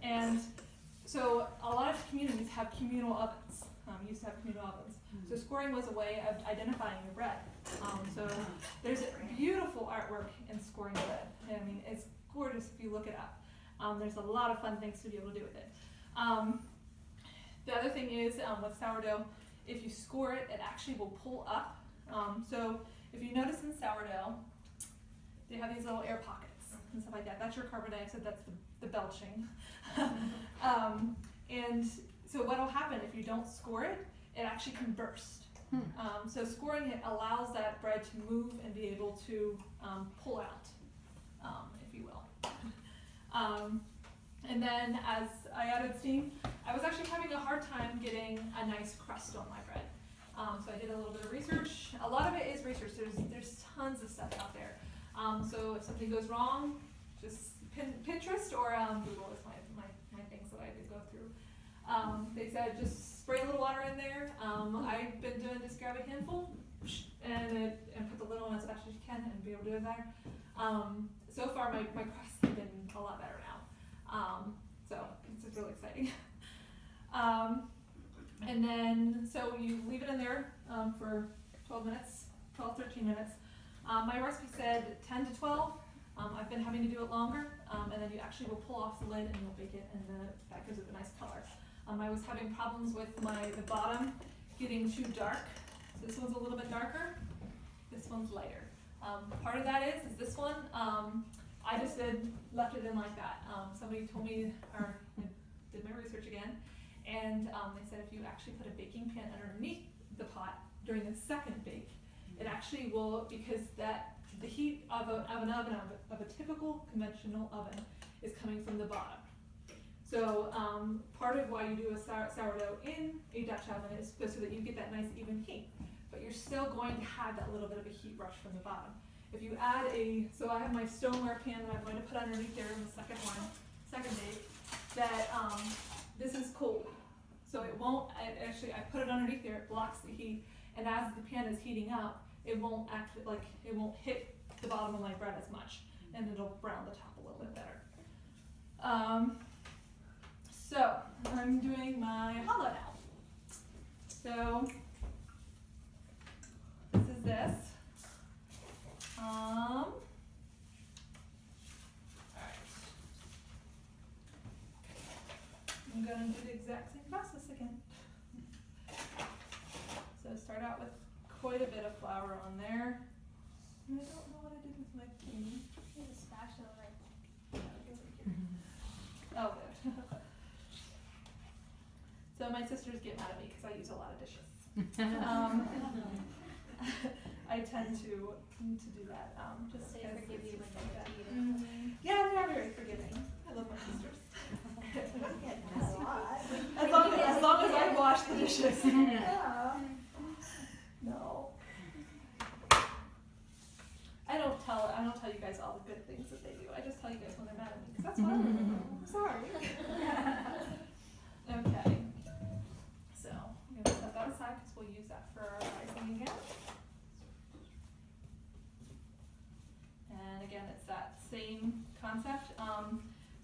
And so a lot of communities have communal ovens. Used to have communal ovens. So scoring was a way of identifying your bread. So there's beautiful artwork in scoring bread. I mean, it's gorgeous if you look it up. There's a lot of fun things to be able to do with it. The other thing is with sourdough, if you score it, it actually will pull up. So if you notice in sourdough, they have these little air pockets and stuff like that. That's your carbon dioxide, that's the belching. And so what will happen if you don't score it, it actually can burst. So scoring it allows that bread to move and be able to pull out, if you will. And then as I added steam, I was actually having a hard time getting a nice crust on my bread. So I did a little bit of research. A lot of it is research. There's tons of stuff out there. So if something goes wrong, just Pinterest or Google is my things that I did go through. They said just spray a little water in there. I've been doing just grab a handful and put the lid on as fast as you can and be able to do it there. So far my crusts have been a lot better now. So it's really exciting. And then, so you leave it in there for 12 minutes, 13 minutes. My recipe said 10 to 12. I've been having to do it longer, and then you actually will pull off the lid and you'll bake it, and then that gives it a nice color. I was having problems with the bottom getting too dark. This one's a little bit darker, this one's lighter. Part of that is this one, I just left it in like that. Somebody told me, or did my research again, and they said if you actually put a baking pan underneath the pot during the second bake, it actually will, because the heat of a typical conventional oven is coming from the bottom. So part of why you do a sourdough in a Dutch oven is so that you get that nice even heat, but you're still going to have that little bit of a heat rush from the bottom. If you add so I have my stoneware pan that I'm going to put underneath there in the second bake, that this is cold. So it won't, I put it underneath there, it blocks the heat, and as the pan is heating up, it won't it won't hit the bottom of my bread as much, and it'll brown the top a little bit better. So I'm doing my challah now. So this is this. Alright. I'm gonna do the exact same process again. So start out with quite a bit of flour on there. I don't know what I did with my thing. There's a spatula right. Oh, good. So my sisters get mad at me because I use a lot of dishes. I tend to do that. Just They because forgive it's you just when like you that. eat it. Yeah, they are very forgiving. I love my sisters. That's a lot. As long as I wash the dishes. Yeah. No. I don't tell you guys all the good things that they do. I just tell you guys when they're mad at me because that's what I do. I'm sorry. Okay. So I'm gonna set that aside because we'll use that for our icing again. And again, it's that same concept.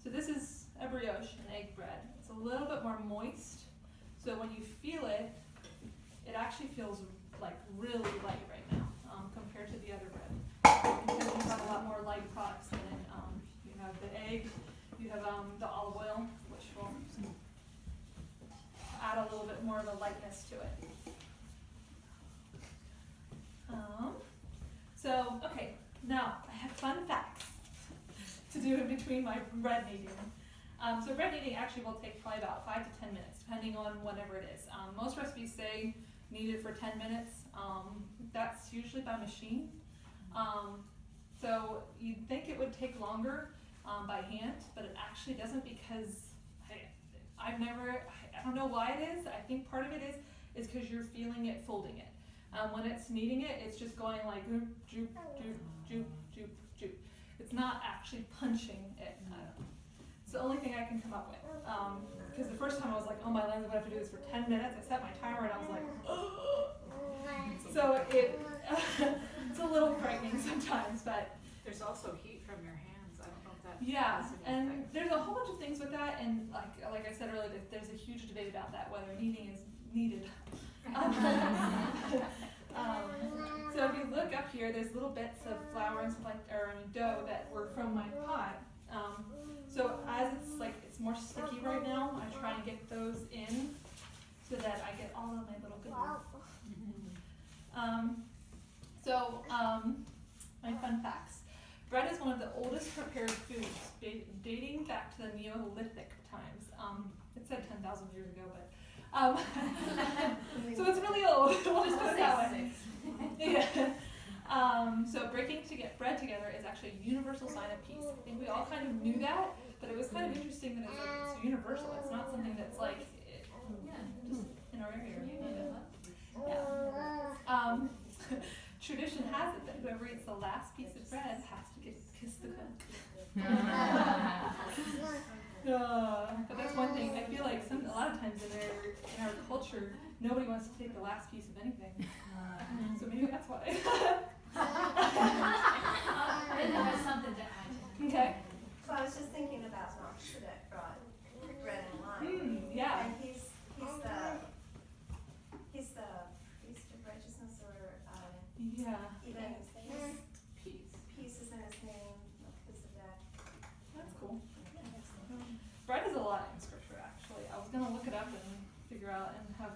So this is a brioche, an egg bread. It's a little bit more moist. So when you feel it, it actually feels like really light right now compared to the other bread. Because you have a lot more light products in it. You have the egg, you have the olive oil, which will add a little bit more of a lightness to it. So, okay, now I have fun facts to do in between my bread kneading. So bread kneading actually will take probably about 5 to 10 minutes, depending on whatever it is. Most recipes say knead it for 10 minutes. That's usually by machine. So you'd think it would take longer by hand, but it actually doesn't, because I don't know why it is. I think part of it is because you're feeling it folding it. When it's kneading it, it's just going like joop, joop, joop, joop, joop. It's not actually punching it. I don't know. It's the only thing I can come up with. Because the first time I was like, oh my lands, I'm gonna have to do this for 10 minutes. I set my timer and I was like, so it's a little frightening sometimes, but There's also heat from your hands. I don't know if that yeah, has any and effect. there's a whole bunch of things with that, and like I said earlier, there's a huge debate about that, whether kneading is needed. So if you look up here, there's little bits of flour and stuff dough that were from my pot. So as it's more sticky right now, I try and get those in so that I get all of my little goodies. My fun facts. Bread is one of the oldest prepared foods, dating back to the Neolithic times. It said 10,000 years ago, but so it's really old. We'll just put it that way. Yeah. So breaking to get bread together is actually a universal sign of peace. I think we all kind of knew that, but it was kind of interesting that it's universal. It's not something that's just in our area. Yeah. Tradition has it that whoever eats the last piece of bread has to kiss the cook. But that's one thing. I feel like a lot of times in our culture, nobody wants to take the last piece of anything. So maybe that's why. Then there was something to add. Okay. So I was just thinking about Melchizedek brought bread and wine. Yeah. And he's the priest of righteousness, or Yeah. even peace is in his name, Melchizedek. That's cool. Bread is a lot in scripture, actually. I was gonna look it up and figure out and have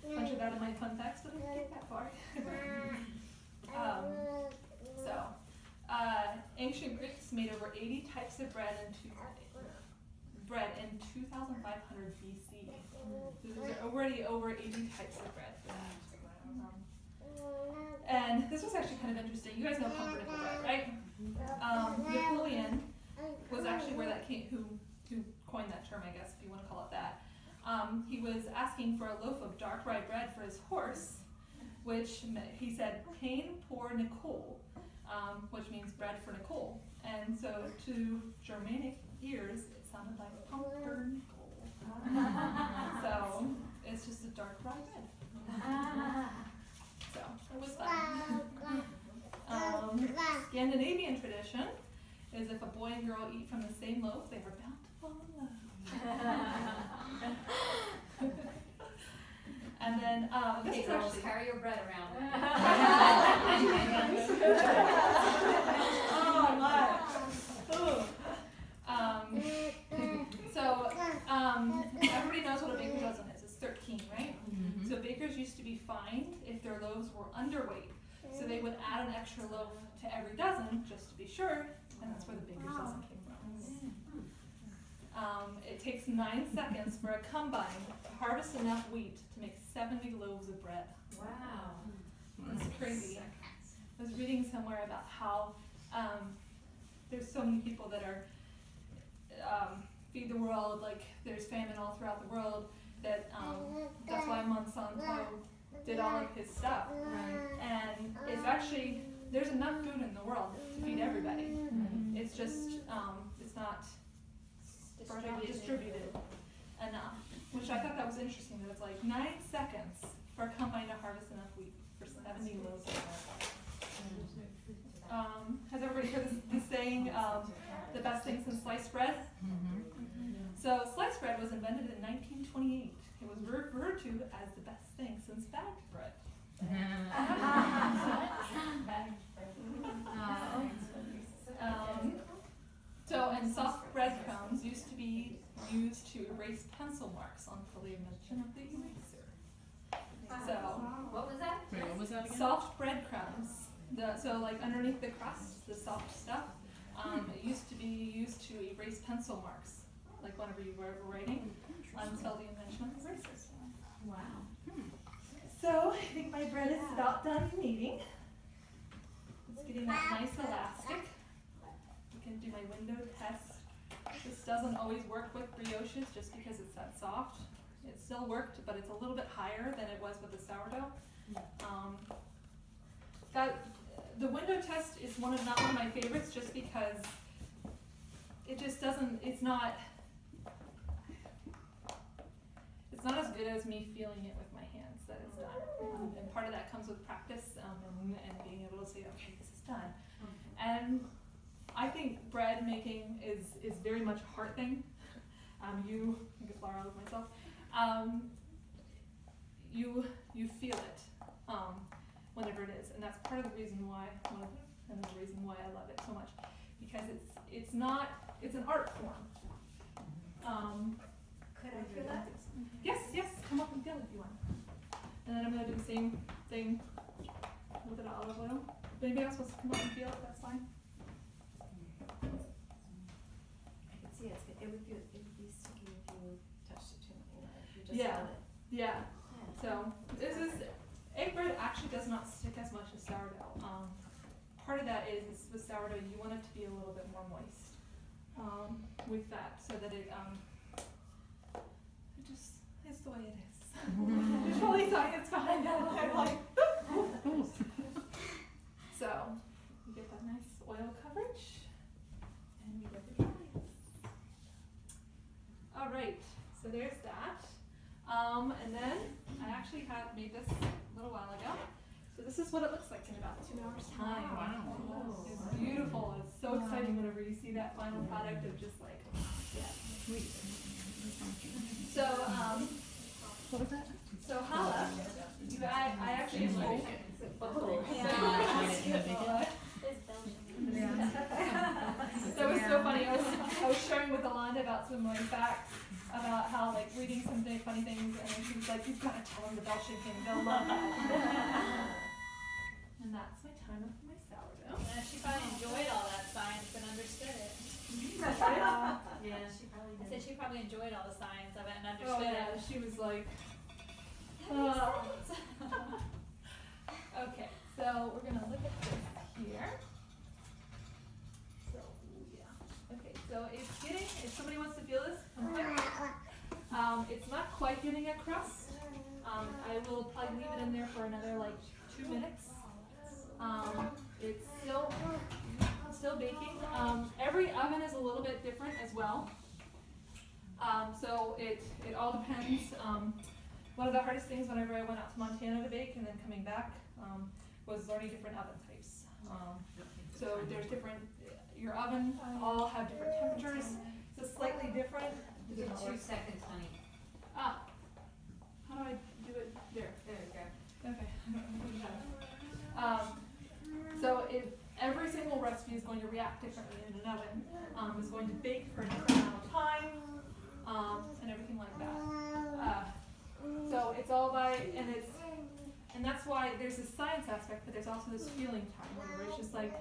a bunch of that in my fun facts, but I didn't get that far. Ancient Greeks made over 80 types of bread in 2,500 BC. So there's already over 80 types of bread for that. And this was actually kind of interesting. You guys know pumpernickel bread, right? Napoleon was actually where that came, who coined that term, I guess, if you want to call it that. He was asking for a loaf of dark rye bread for his horse, which he said, pain pour Nicole, which means bread for Nicole. And so to Germanic ears, it sounded like pumpernickel. So it's just a dark rye bread. So it was fun. Scandinavian tradition is if a boy and girl eat from the same loaf, they are bound to fall in love. And then this Okay, is girls, actually carry your bread around. oh my. Ooh. Everybody knows what a baker's dozen is. It's 13, right? So bakers used to be fined if their loaves were underweight. So they would add an extra loaf to every dozen just to be sure, and that's where the baker's dozen came from. It takes 9 seconds for a combine to harvest enough wheat to make 70 loaves of bread. Wow. That's crazy. I was reading somewhere about how there's so many people that are feed the world, like there's famine all throughout the world, that that's why Monsanto did all of his stuff. And it's actually, there's enough food in the world to feed everybody. It's just, it's not distributed enough, which I thought that was interesting, that it's like 9 seconds for a combine to harvest enough wheat for 70 loaves of bread. Has everybody heard this saying, the best thing since sliced bread? So sliced bread was invented in 1928. It was referred to as the best thing since bagged bread. And soft breadcrumbs used to be used to erase pencil marks on fully mention of the eraser. So, What was that? Wait, what was that again? soft breadcrumbs So like underneath the crust, the soft stuff, it used to be used to erase pencil marks, like whenever you were writing, until the invention of erasers. Wow. So I think my bread is about done kneading. It's getting that nice elastic. You can do my window test. This doesn't always work with brioches just because it's that soft. It still worked, but it's a little bit higher than it was with the sourdough. The window test is not one of my favorites just because it just doesn't, it's not as good as me feeling it with my hands that it's done. And part of that comes with practice and being able to say, okay, this is done. And I think bread making is very much a heart thing. I get flour out of myself. You feel it whenever it is, and that's part of the reason why I love it so much, because it's an art form. Could I feel that? Yes, come up and feel it if you want. And then I'm gonna do the same thing with an olive oil. If anybody else wants to come up and feel it, that's fine. I can see it. It would be sticky if you touched it too much. If you just Yeah. held it. Yeah. So this is egg bread actually does not stick as much as sourdough. Part of that is with sourdough you want it to be a little bit more moist with that, so that it's the way it is. There's probably science behind that. I'm like, so you get that nice oil coverage, and we get the dry. All right, so there's that. And then I actually made this a little while ago. So this is what it looks like in about 2 hours time. Wow. It's beautiful. It's so exciting whenever you see that final product of just like, yeah. So, what was that? So challah, I actually spoke. That was so funny. I was sharing with Alonda about some like facts about how like reading some funny things, and then she was like, "You've got to tell them the Belgian king. They'll love that." And that's my timer for my sourdough. Yeah, she probably enjoyed all that science and understood it. Yeah, she probably I did. said she probably enjoyed all the science of it and Oh understood yeah, it. she was like, okay, so we're gonna look at this here. So yeah, okay, so it's getting. If somebody wants to feel this, come quick. It's not quite getting a crust. I will probably leave it in there for another like 2 minutes. It's still baking. Every oven is a little bit different as well. So it all depends. One of the hardest things whenever I went out to Montana to bake and then coming back was learning different oven types. So there's different. Your oven all have different temperatures. It's slightly different. You get 2 seconds, honey. How do I do it? There. There you go. Okay. So every single recipe is going to react differently in an oven. It's going to bake for a different amount of time, and everything like that. So it's all and that's why there's this science aspect, but there's also this feeling time where it's just like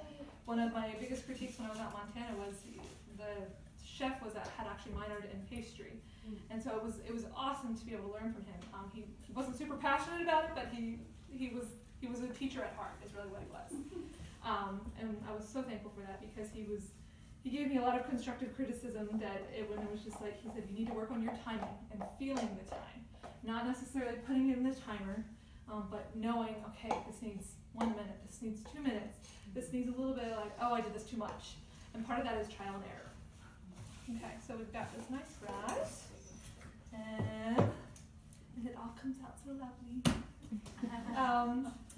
one of my biggest critiques when I was out in Montana was the chef had actually minored in pastry, and so it was awesome to be able to learn from him. He wasn't super passionate about it, but he was a teacher at heart, is really what he was. And I was so thankful for that because he gave me a lot of constructive criticism when it was just like, he said, you need to work on your timing and feeling the time. Not necessarily putting in the timer, but knowing, okay, this needs 1 minute, this needs 2 minutes, this needs a little bit like, oh, I did this too much. And part of that is trial and error. Okay, so we've got this nice rice, and it all comes out so lovely.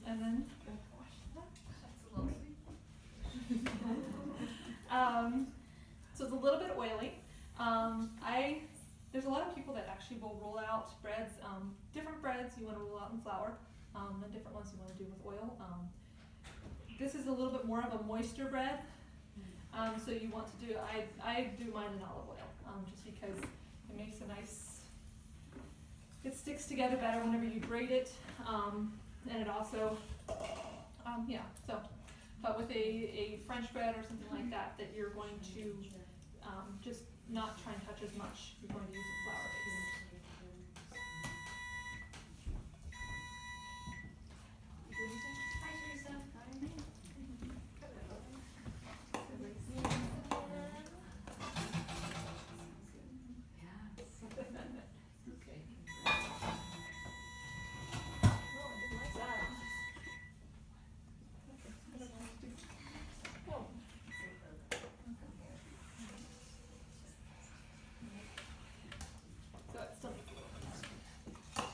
And then, so it's a little bit oily. There's a lot of people that actually will roll out breads, different breads you want to roll out in flour, and different ones you want to do with oil. This is a little bit more of a moister bread, so you want to do, I do mine in olive oil, just because it makes it sticks together better whenever you grate it, and it also, yeah, so but with a French bread or something like that, that you're going to just not try and touch as much. You're going to use a flour base. Hi, Teresa.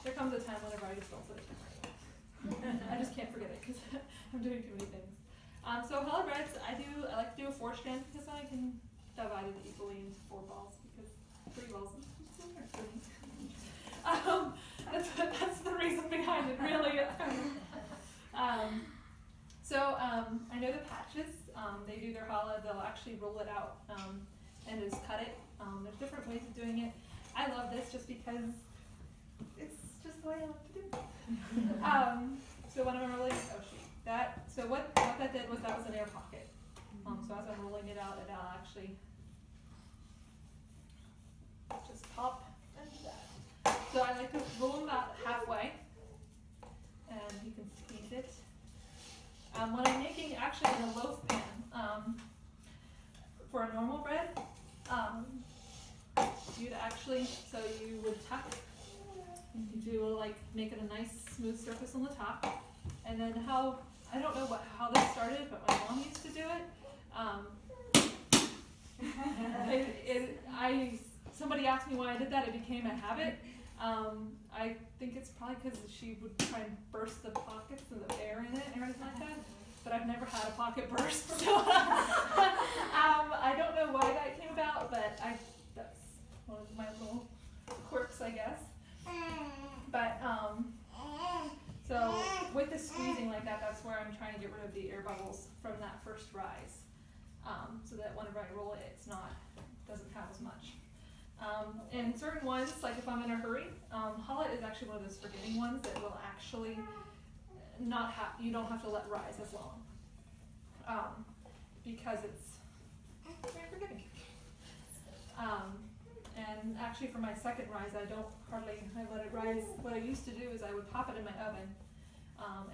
There comes a time whenever I just don't set a timer. I just can't forget it because I'm doing too many things. So challah breads, I like to do a 4-strand because then I can divide it equally into 4 balls because 3 balls is that's the reason behind it, really. I know the Patches, they do their challah, they'll actually roll it out and just cut it. There's different ways of doing it. I love this just because it's just the way I like to do it. So when I'm rolling, so what that did was that was an air pocket. So as I'm rolling it out, it'll actually just pop into that. So I like to roll them about halfway, and you can squeeze it. When I'm making actually in a loaf pan, for a normal bread, you'd actually, so you would tuck, you do like make it a nice smooth surface on the top, and then I don't know how this started, but my mom used to do it. Somebody asked me why I did that. It became a habit. I think it's probably because she would try and burst the pockets and the air in it and everything like that. But I've never had a pocket burst, so I don't know why that came about, but that's one of my little quirks, I guess. But so with the squeezing like that, that's where I'm trying to get rid of the air bubbles from that first rise, so that whenever I roll it, doesn't have as much. And certain ones, like if I'm in a hurry, challah is actually one of those forgiving ones that will actually you don't have to let rise as long, because it's very forgiving. And actually for my second rise, I let it rise. What I used to do is I would pop it in my oven,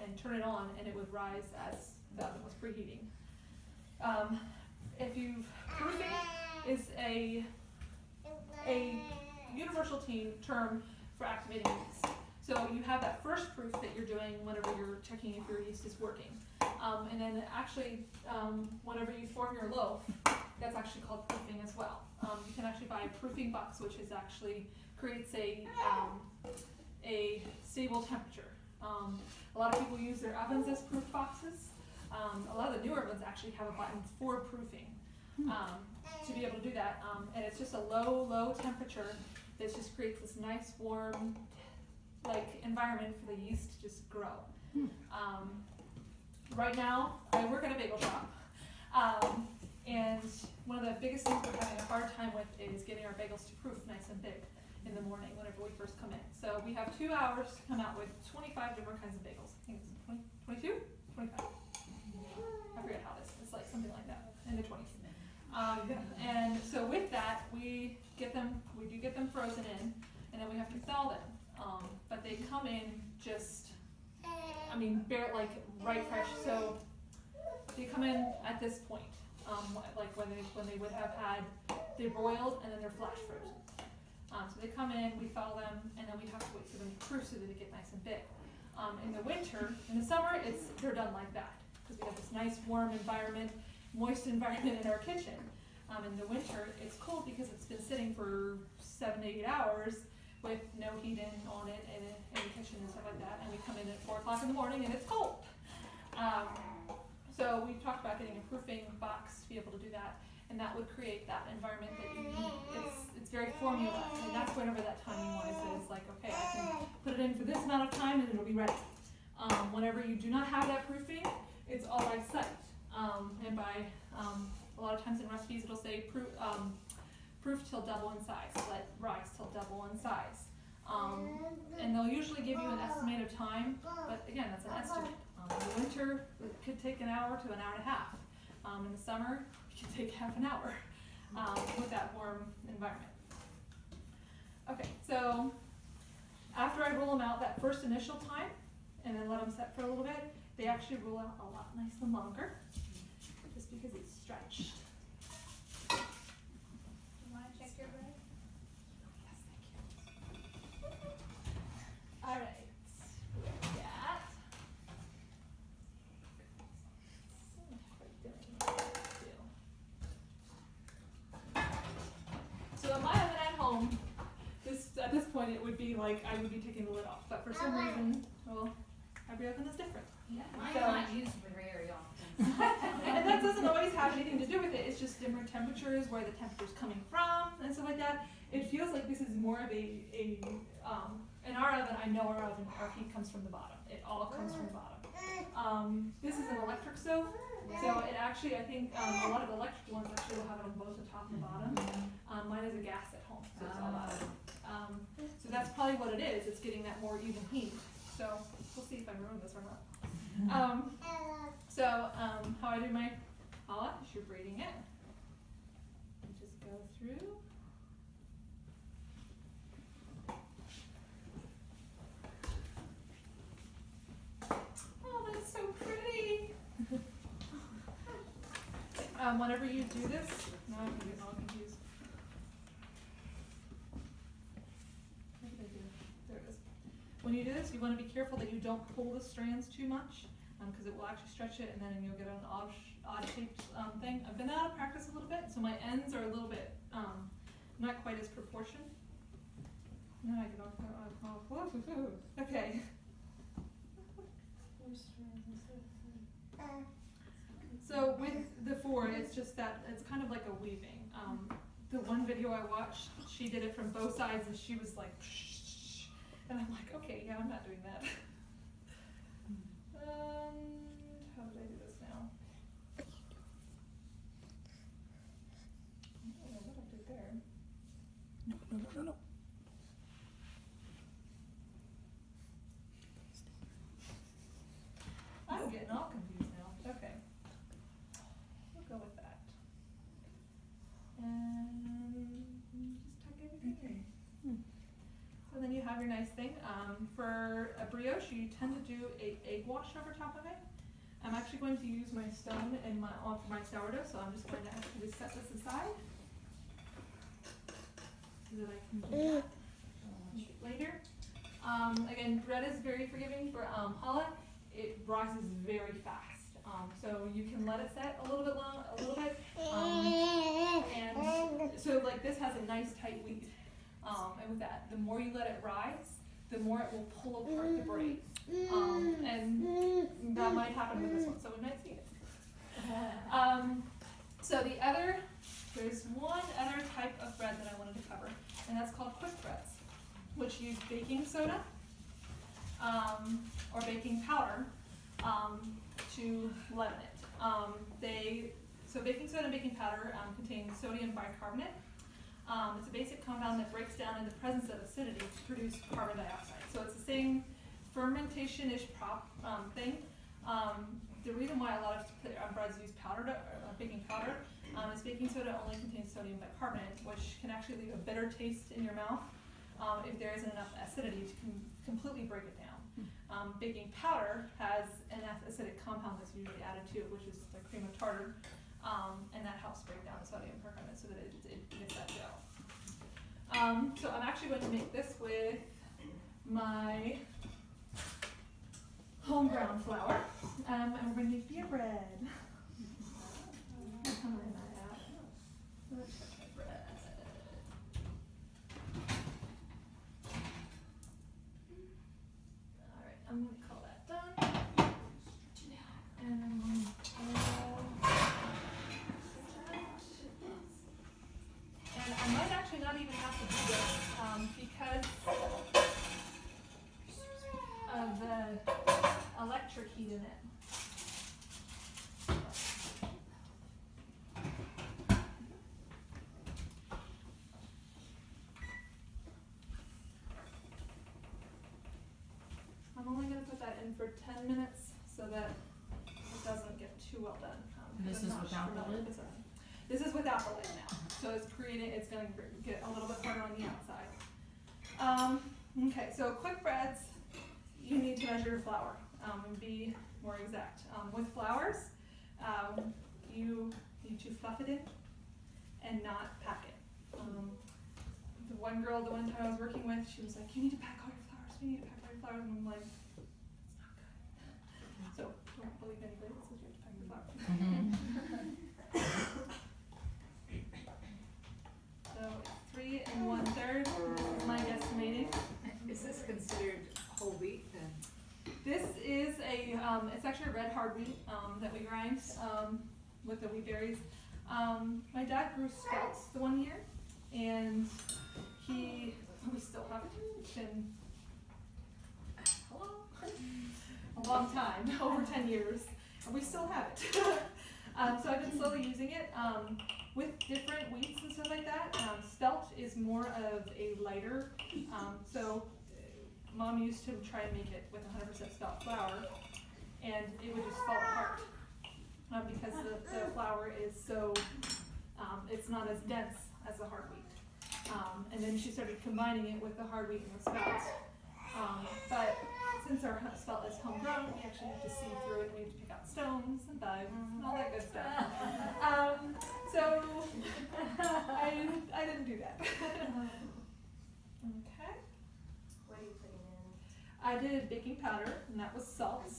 and turn it on, and it would rise as the oven was preheating. Proofing is a universal term for activating yeast. So you have that first proof that you're doing whenever you're checking if your yeast is working. And then actually, whenever you form your loaf, that's actually called proofing as well. You can actually buy a proofing box, which creates a stable temperature. A lot of people use their ovens as proof boxes. A lot of the newer ones actually have a button for proofing to be able to do that. And it's just a low temperature that just creates this nice warm environment for the yeast to just grow. Right now, I work at a bagel shop, and one of the biggest things we're having a hard time with is getting our bagels to proof nice and big in the morning whenever we first come in. So we have 2 hours to come out with 25 different kinds of bagels. I think it's 22? 25. I forget how this is. It's like something like that, in the 20s. And so with that, we do get them frozen in, and then we have to thaw them. But they come in right fresh. So they come in at this point, like when they would have they broiled and then they're flash frozen. So they come in, we thaw them, and then we have to wait for them to proof so that they get nice and big. In the summer, they're done like that because we have this nice warm environment, moist environment in our kitchen. In the winter, it's cold because it's been sitting for 7 to 8 hours with no heat on it in the kitchen and stuff like that, and we come in at 4 o'clock in the morning and it's cold. So we talked about getting a proofing box to be able to do that, and that would create that environment that you need. It's very formula, and that's whenever that timing wise is like, okay, I can put it in for this amount of time and it'll be ready. Whenever you do not have that proofing, it's all by sight. And by a lot of times in recipes it'll say proof till double in size, let rise till double in size. And they'll usually give you an estimated time, but again, that's an estimate. the winter, it could take an hour to an hour and a half. In the summer, it could take half an hour with that warm environment. Okay, so after I roll them out that first initial time, and then let them set for a little bit, they actually roll out a lot nicer and longer, just because it's stretched. You wanna check your bread? Yes, thank you. All right, with that. So in my oven at home, at this point it would be like I would be taking the lid off, but for some reason, well, every oven is different. Yeah, mine's So- not used very often. And that doesn't always have anything to do with it, it's just different temperatures, where the temperature's coming from, and stuff like that. It feels like this is more of in our oven, I know our oven, our heat comes from the bottom. It all comes from the bottom. This is an electric stove, so it actually, I think, a lot of electric ones actually will have it on both the top and the bottom. Mine is a gas at home, so it's all bottom. So that's probably what it is, it's getting that more even heat. So, we'll see if I ruin this or not. How I do my challah is you're braiding it. You just go through. Oh, that's so pretty. Whenever you do this, now I'm getting all confused. What did I do? There it is. When you do this, you want to be careful that you don't pull the strands too much, because it will actually stretch it, and then you'll get an odd shaped thing. I've been out of practice a little bit, so my ends are a little bit not quite as proportioned. Now I get off. Okay. So with the four, it's just that it's kind of like a weaving. The one video I watched, she did it from both sides, and she was like, and I'm like, okay, yeah, I'm not doing that. How did I do this now? I don't know what I did there. No. I'm getting all confused now. Okay. We'll go with that. And just tuck everything in. So then you have your nice thing. For a brioche, you tend to do a egg wash over top of it. I'm actually going to use my stone and for my sourdough, so I'm just going to actually set this aside so that I can do that later. Again, bread is very forgiving for challah. It rises very fast. So you can let it set a little bit, and so like this has a nice tight weave. And with that, the more you let it rise, the more it will pull apart the braid. And that might happen with this one, so we might see it. So there's one other type of bread that I wanted to cover, and that's called quick breads, which use baking soda or baking powder to leaven it. So baking soda and baking powder contain sodium bicarbonate. It's a basic compound that breaks down in the presence of acidity to produce carbon dioxide. So it's the same fermentation-ish thing. The reason why a lot of breads use baking powder is baking soda only contains sodium bicarbonate, which can actually leave a bitter taste in your mouth if there isn't enough acidity to completely break it down. Baking powder has an acidic compound that's usually added to it, which is the cream of tartar, and that helps break down the sodium bicarbonate so that it gets that gel. So I'm actually going to make this with my home ground flour, and we're going to make beer bread. Let's check my bread. Alright, I'm going to call that done. And I'm going and I might actually not even have to do this because of the electric heat in it. I'm only going to put that in for 10 minutes so that it doesn't get too well done. This I'm is not without the familiar lid? with this is without the lid now, so it's gonna get a little bit harder on the outside. Okay, so quick breads, you need to measure your flour, and be more exact. With flours, you need to fluff it in and not pack it. The one girl, the one time I was working with, she was like, you need to pack all your flours, you need to pack all your flours, and I'm like, it's not good. So don't believe anybody that says you have to pack your flour. So 3 1/3 is my guesstimating. Is this considered whole wheat then? This is it's actually a red hard wheat that we grind with the wheat berries. My dad grew spelts the one year, and we still have it. It's been a long time, over 10 years, and we still have it. So I've been slowly using it with different wheats and stuff like that. Spelt is more of a lighter, so Mom used to try and make it with 100% spelt flour, and it would just fall apart because the flour is so, it's not as dense as the hard wheat. And then she started combining it with the hard wheat and the spelt. But since our spelt is homegrown, we actually have to see through it, and we have to pick out stones and bugs and all that good stuff. So I didn't do that. Okay. What are you putting in? I did baking powder, and that was salt.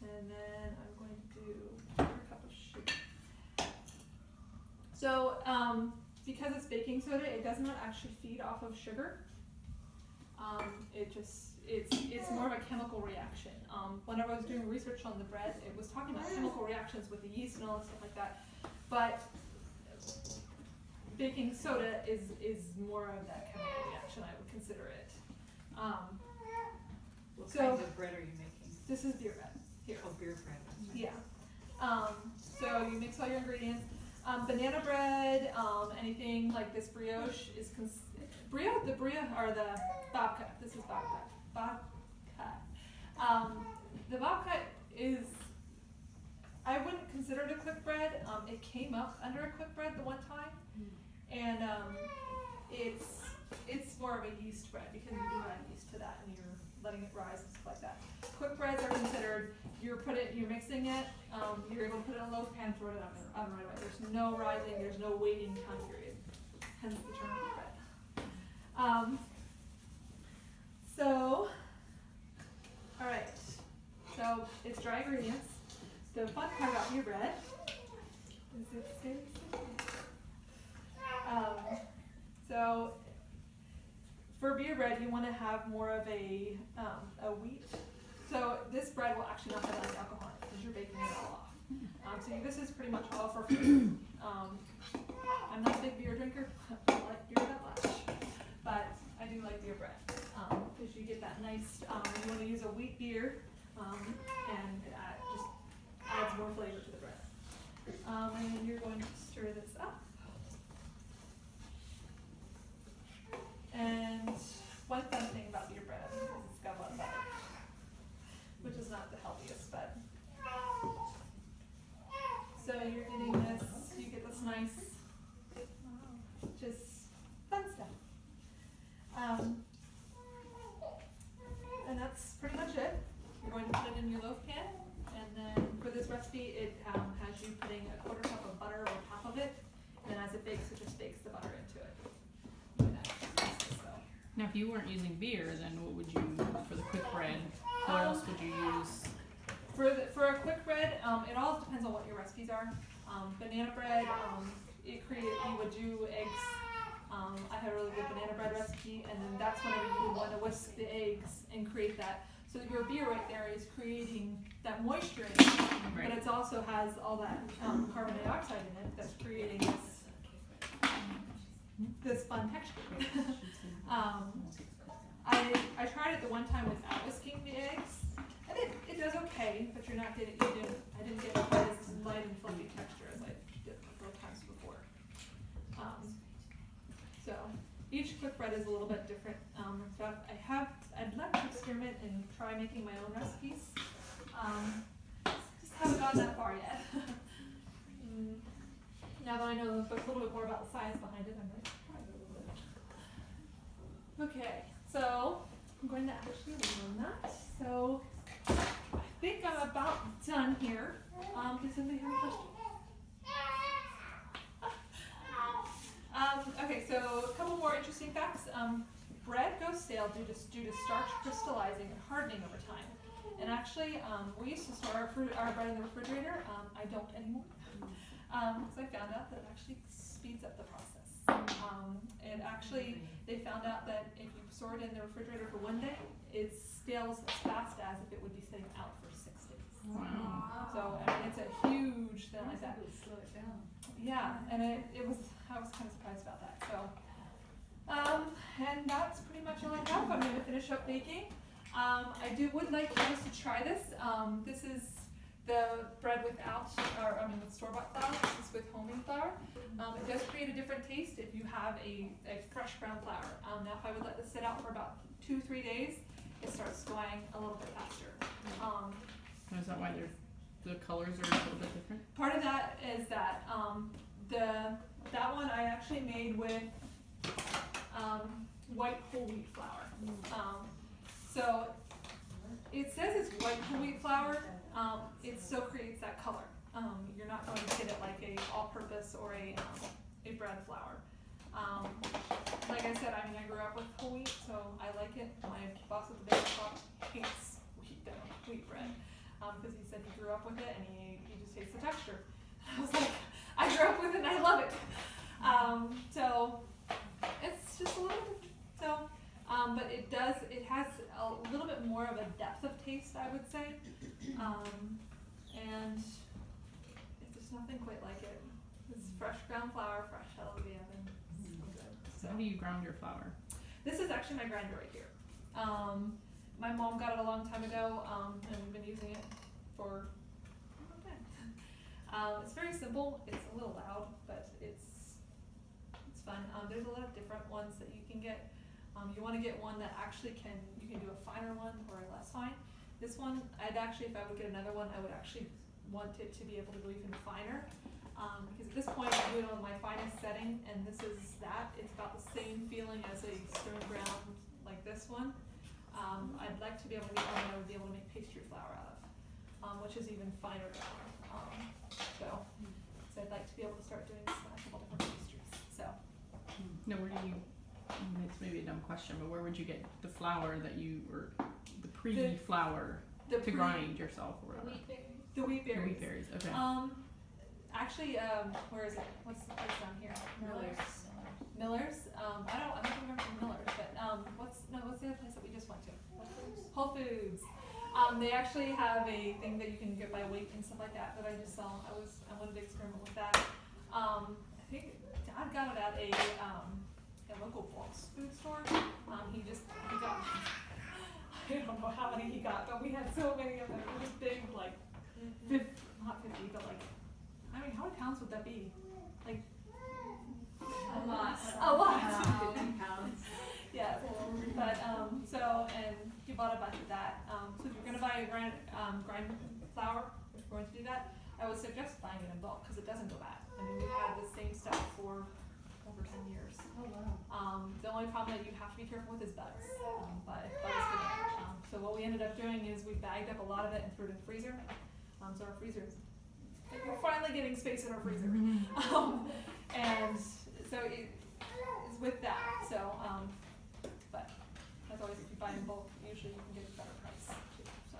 And then I'm going to do a cup of sugar. So, because it's baking soda, it does not actually feed off of sugar. It's more of a chemical reaction. Whenever I was doing research on the bread, it was talking about chemical reactions with the yeast and all that stuff like that. But baking soda is more of that chemical reaction, I would consider it. What So- kinds of bread are you making? This is beer bread. Here. Oh, beer bread. Yeah. So you mix all your ingredients. Banana bread, anything like this brioche is the brioche or the babka. This is babka. The babka is, I wouldn't consider it a quick bread. It came up under a quick bread the one time, and it's more of a yeast bread because you do add yeast to that and you're letting it rise and stuff like that. Quick breads are considered, you're mixing it, you're able to put it in a loaf pan, throw it in the oven right away. There's no rising, there's no waiting time period. Hence the term quick bread. So, alright, so it's dry ingredients. The fun part about beer bread is it stays. So for beer bread, you want to have more of a wheat. So this bread will actually not have any alcohol in it because you're baking it all off. So this is pretty much all for food. I'm not a big beer drinker. I don't like beer that much, but I do like beer bread because you get that nice. You want to use a wheat beer, and it just adds more flavor to the bread. And then you're going to stir this up. And one fun thing about beer bread is it's got a lot of butter, which is not the healthiest, but. So you're getting this, you get this nice, just fun stuff. And that's pretty much it. You're going to put it in your loaf pan, and then for this recipe, it has you putting a 1/4 cup of butter on top of it, and as it bakes, it just bakes the butter into it. Now, if you weren't using beer, then what would you, for the quick bread, what else would you use? For a quick bread, it all depends on what your recipes are. Banana bread, you would do eggs. I had a really good banana bread recipe, and then that's whenever you would want to whisk the eggs and create that. So your beer right there is creating that moisture in it, Right. but it also has all that carbon dioxide in it that's creating this fun texture. I tried it the one time without whisking the eggs, and it does okay, but you're not getting, I didn't get quite as light and fluffy texture as I did a couple of times before. So each quick bread is a little bit different and stuff. I'd like to experiment and try making my own recipes, Just haven't gotten that far yet. Now that I know a little bit more about the science behind it, I'm like, try it a little bit. Okay, so I'm going to actually leave on that. So I think I'm about done here. Does anybody have a question? Okay, so a couple more interesting facts. Bread goes stale due to starch crystallizing and hardening over time. And actually, we used to store our bread in the refrigerator. I don't anymore. Because I found out that it actually speeds up the process. And actually, they found out that if you store it in the refrigerator for 1 day, it stales as fast as if it would be sitting out for 6 days. Wow. So, I mean, it's a huge thing like that. Slow it down. Yeah, and I was kind of surprised about that. So, and that's pretty much all I have. I'm going to finish up baking. I would like you guys to try this. This is the bread with store-bought flour. This is with homemade flour. It does create a different taste if you have a fresh ground flour. Now, if I would let this sit out for about 2-3 days, it starts going a little bit faster. Is that why the colors are a little bit different? Part of that is that that one I actually made with white whole wheat flour. So it says it's white whole wheat flour. It still creates that color. You're not going to get it like a all-purpose or a bread flour. Like I said, I grew up with whole wheat, so I like it. My boss at the bakery shop hates wheat bread because he said he grew up with it and he just hates the texture. I was like, I grew up with it and I love it. So it's just a little bit. So, but it has a little bit more of a depth of taste, I would say. And there's nothing quite like it. It's fresh ground flour, fresh out of the oven. So good. So how do you ground your flour? This is actually my grinder right here. My mom got it a long time ago, and we've been using it for a long time. It's very simple. It's a little loud, but it's fun. There's a lot of different ones that you can get. You want to get one that actually you can do a finer one or a less fine. This one, if I would get another one, I would actually want it to be able to go even finer. Because at this point, I do it on my finest setting, and this is that. It's about the same feeling as a stone ground like this one. I'd like to be able to get one that I would be able to make pastry flour out of, which is even finer flour. So I'd like to be able to start doing a couple different pastries. So. No, where do you? It's maybe a dumb question, but where would you get the flour that or the pre-flour to grind yourself or whatever? The wheat berries. The wheat berries. Okay. Actually, where is it? What's the place down here? Miller's. I don't remember from Miller's, but what's the other place that we just went to? Whole Foods. They actually have a thing that you can get by weight and stuff like that I just saw. I wanted to experiment with that. I think Dad got it at a local food store. He got I don't know how many he got, but we had so many of them. It was big, like not 50, but like how many pounds would that be? Like A lot. A lot. 50 pounds. Yeah, but and he bought a bunch of that. So if you're gonna buy a grind flour, if you're going to do that, I would suggest buying it in bulk because it doesn't go bad. We've had the same stuff for over 10 years. Oh wow. The only problem that you have to be careful with is bugs. But bugs can damage. So what we ended up doing is we bagged up a lot of it and threw it in the freezer. So our freezer we're finally getting space in our freezer. And so it is with that. So but as always, if you buy in bulk, usually you can get a better price too. So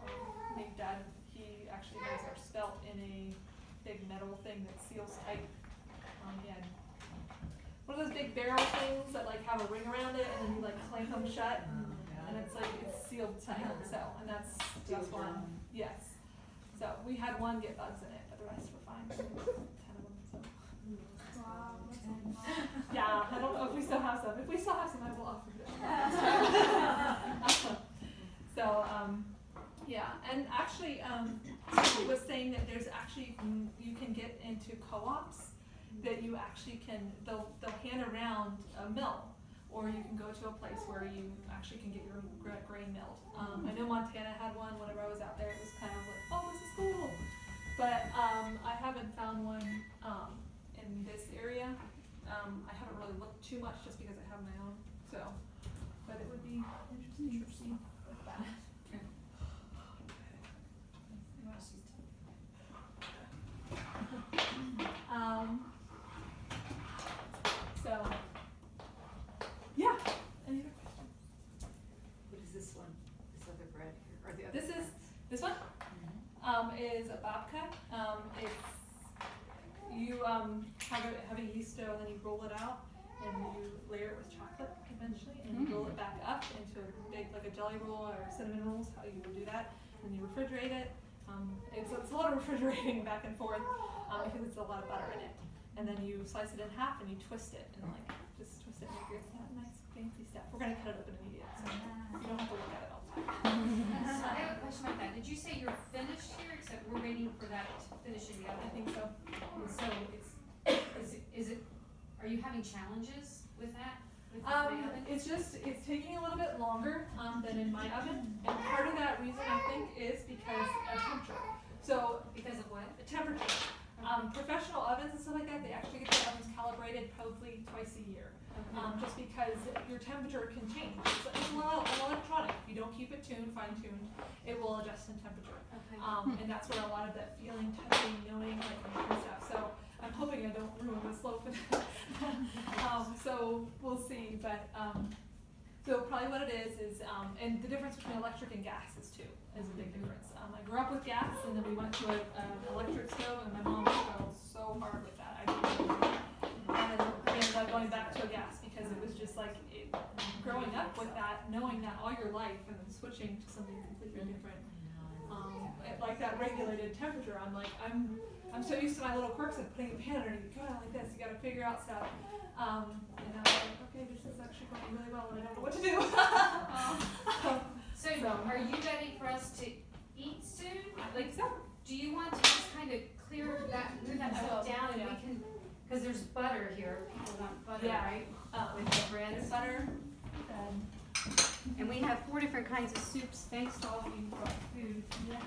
I think Dad, he actually has our spelt in a big metal thing that seals tight. He had one of those big barrel things that have a ring around it, and then you clamp them shut, and it's sealed tight. So, and that's one. Yes. So we had one get bugs in it, but the rest were fine. 10 of them. So. Wow. Yeah, I don't know if we still have some. If we still have some, I will offer them. So, yeah, and actually, he was saying that there's actually you can get into co-ops that you actually they'll hand around a mill or you can go to a place where you actually can get your grain milled. I know Montana had one. Whenever I was out there, it was kind of like, oh, this is cool. But I haven't found one in this area. I haven't really looked too much just because I have my own. So, but it would be interesting to see with that. So, yeah. Any other questions? What is this one, this other bread here, or the other? This is, this one, is a babka. It's, you, have a yeast dough and then you roll it out and you layer it with chocolate eventually and you roll it back up into a big, like a jelly roll or cinnamon rolls, how you would do that. And you refrigerate it. It's a lot of refrigerating back and forth, because it's a lot of butter in it. And then you slice it in half and you twist it and like, just twist it and make it that nice fancy stuff. We're gonna cut it open and eat it, so you don't have to look at it all the time. So I have a question about that. Did you say you're finished here, except we're waiting for that to finish in the I oven? think so. And so is it, are you having challenges with that? With the oven? It's taking a little bit longer, than in my oven. And part of that reason I think is because of temperature. So, Because of what? temperature. Professional ovens and stuff like that, they actually get their ovens calibrated probably twice a year. Just because your temperature can change. It's an electronic. If you don't keep it tuned, fine-tuned, it will adjust in temperature. Okay. And that's where a lot of that feeling, touching, knowing, like, and stuff. So I'm hoping I don't ruin the slope. So we'll see. But so probably what it is, and the difference between electric and gas is too, is a big difference. I grew up with gas, and then we went to an electric stove, and my mom struggled so hard with that. I didn't. And we ended up going back to a gas because it was just like growing up with that, knowing that all your life, and then switching to something completely different. Like that regulated temperature, I'm so used to my little quirks of putting a pan underneath. Go down like this. You got to figure out stuff. And I was like, okay, this is actually going really well, and I don't know what to do. So are you ready for us to eat soon? I think so. Do you want to just kind of move that I stuff will, down and yeah. we can, because there's butter here, people want butter, Yeah. right? With the bread. butter. And we have 4 different kinds of soups, thanks to all of you who brought food. Yeah.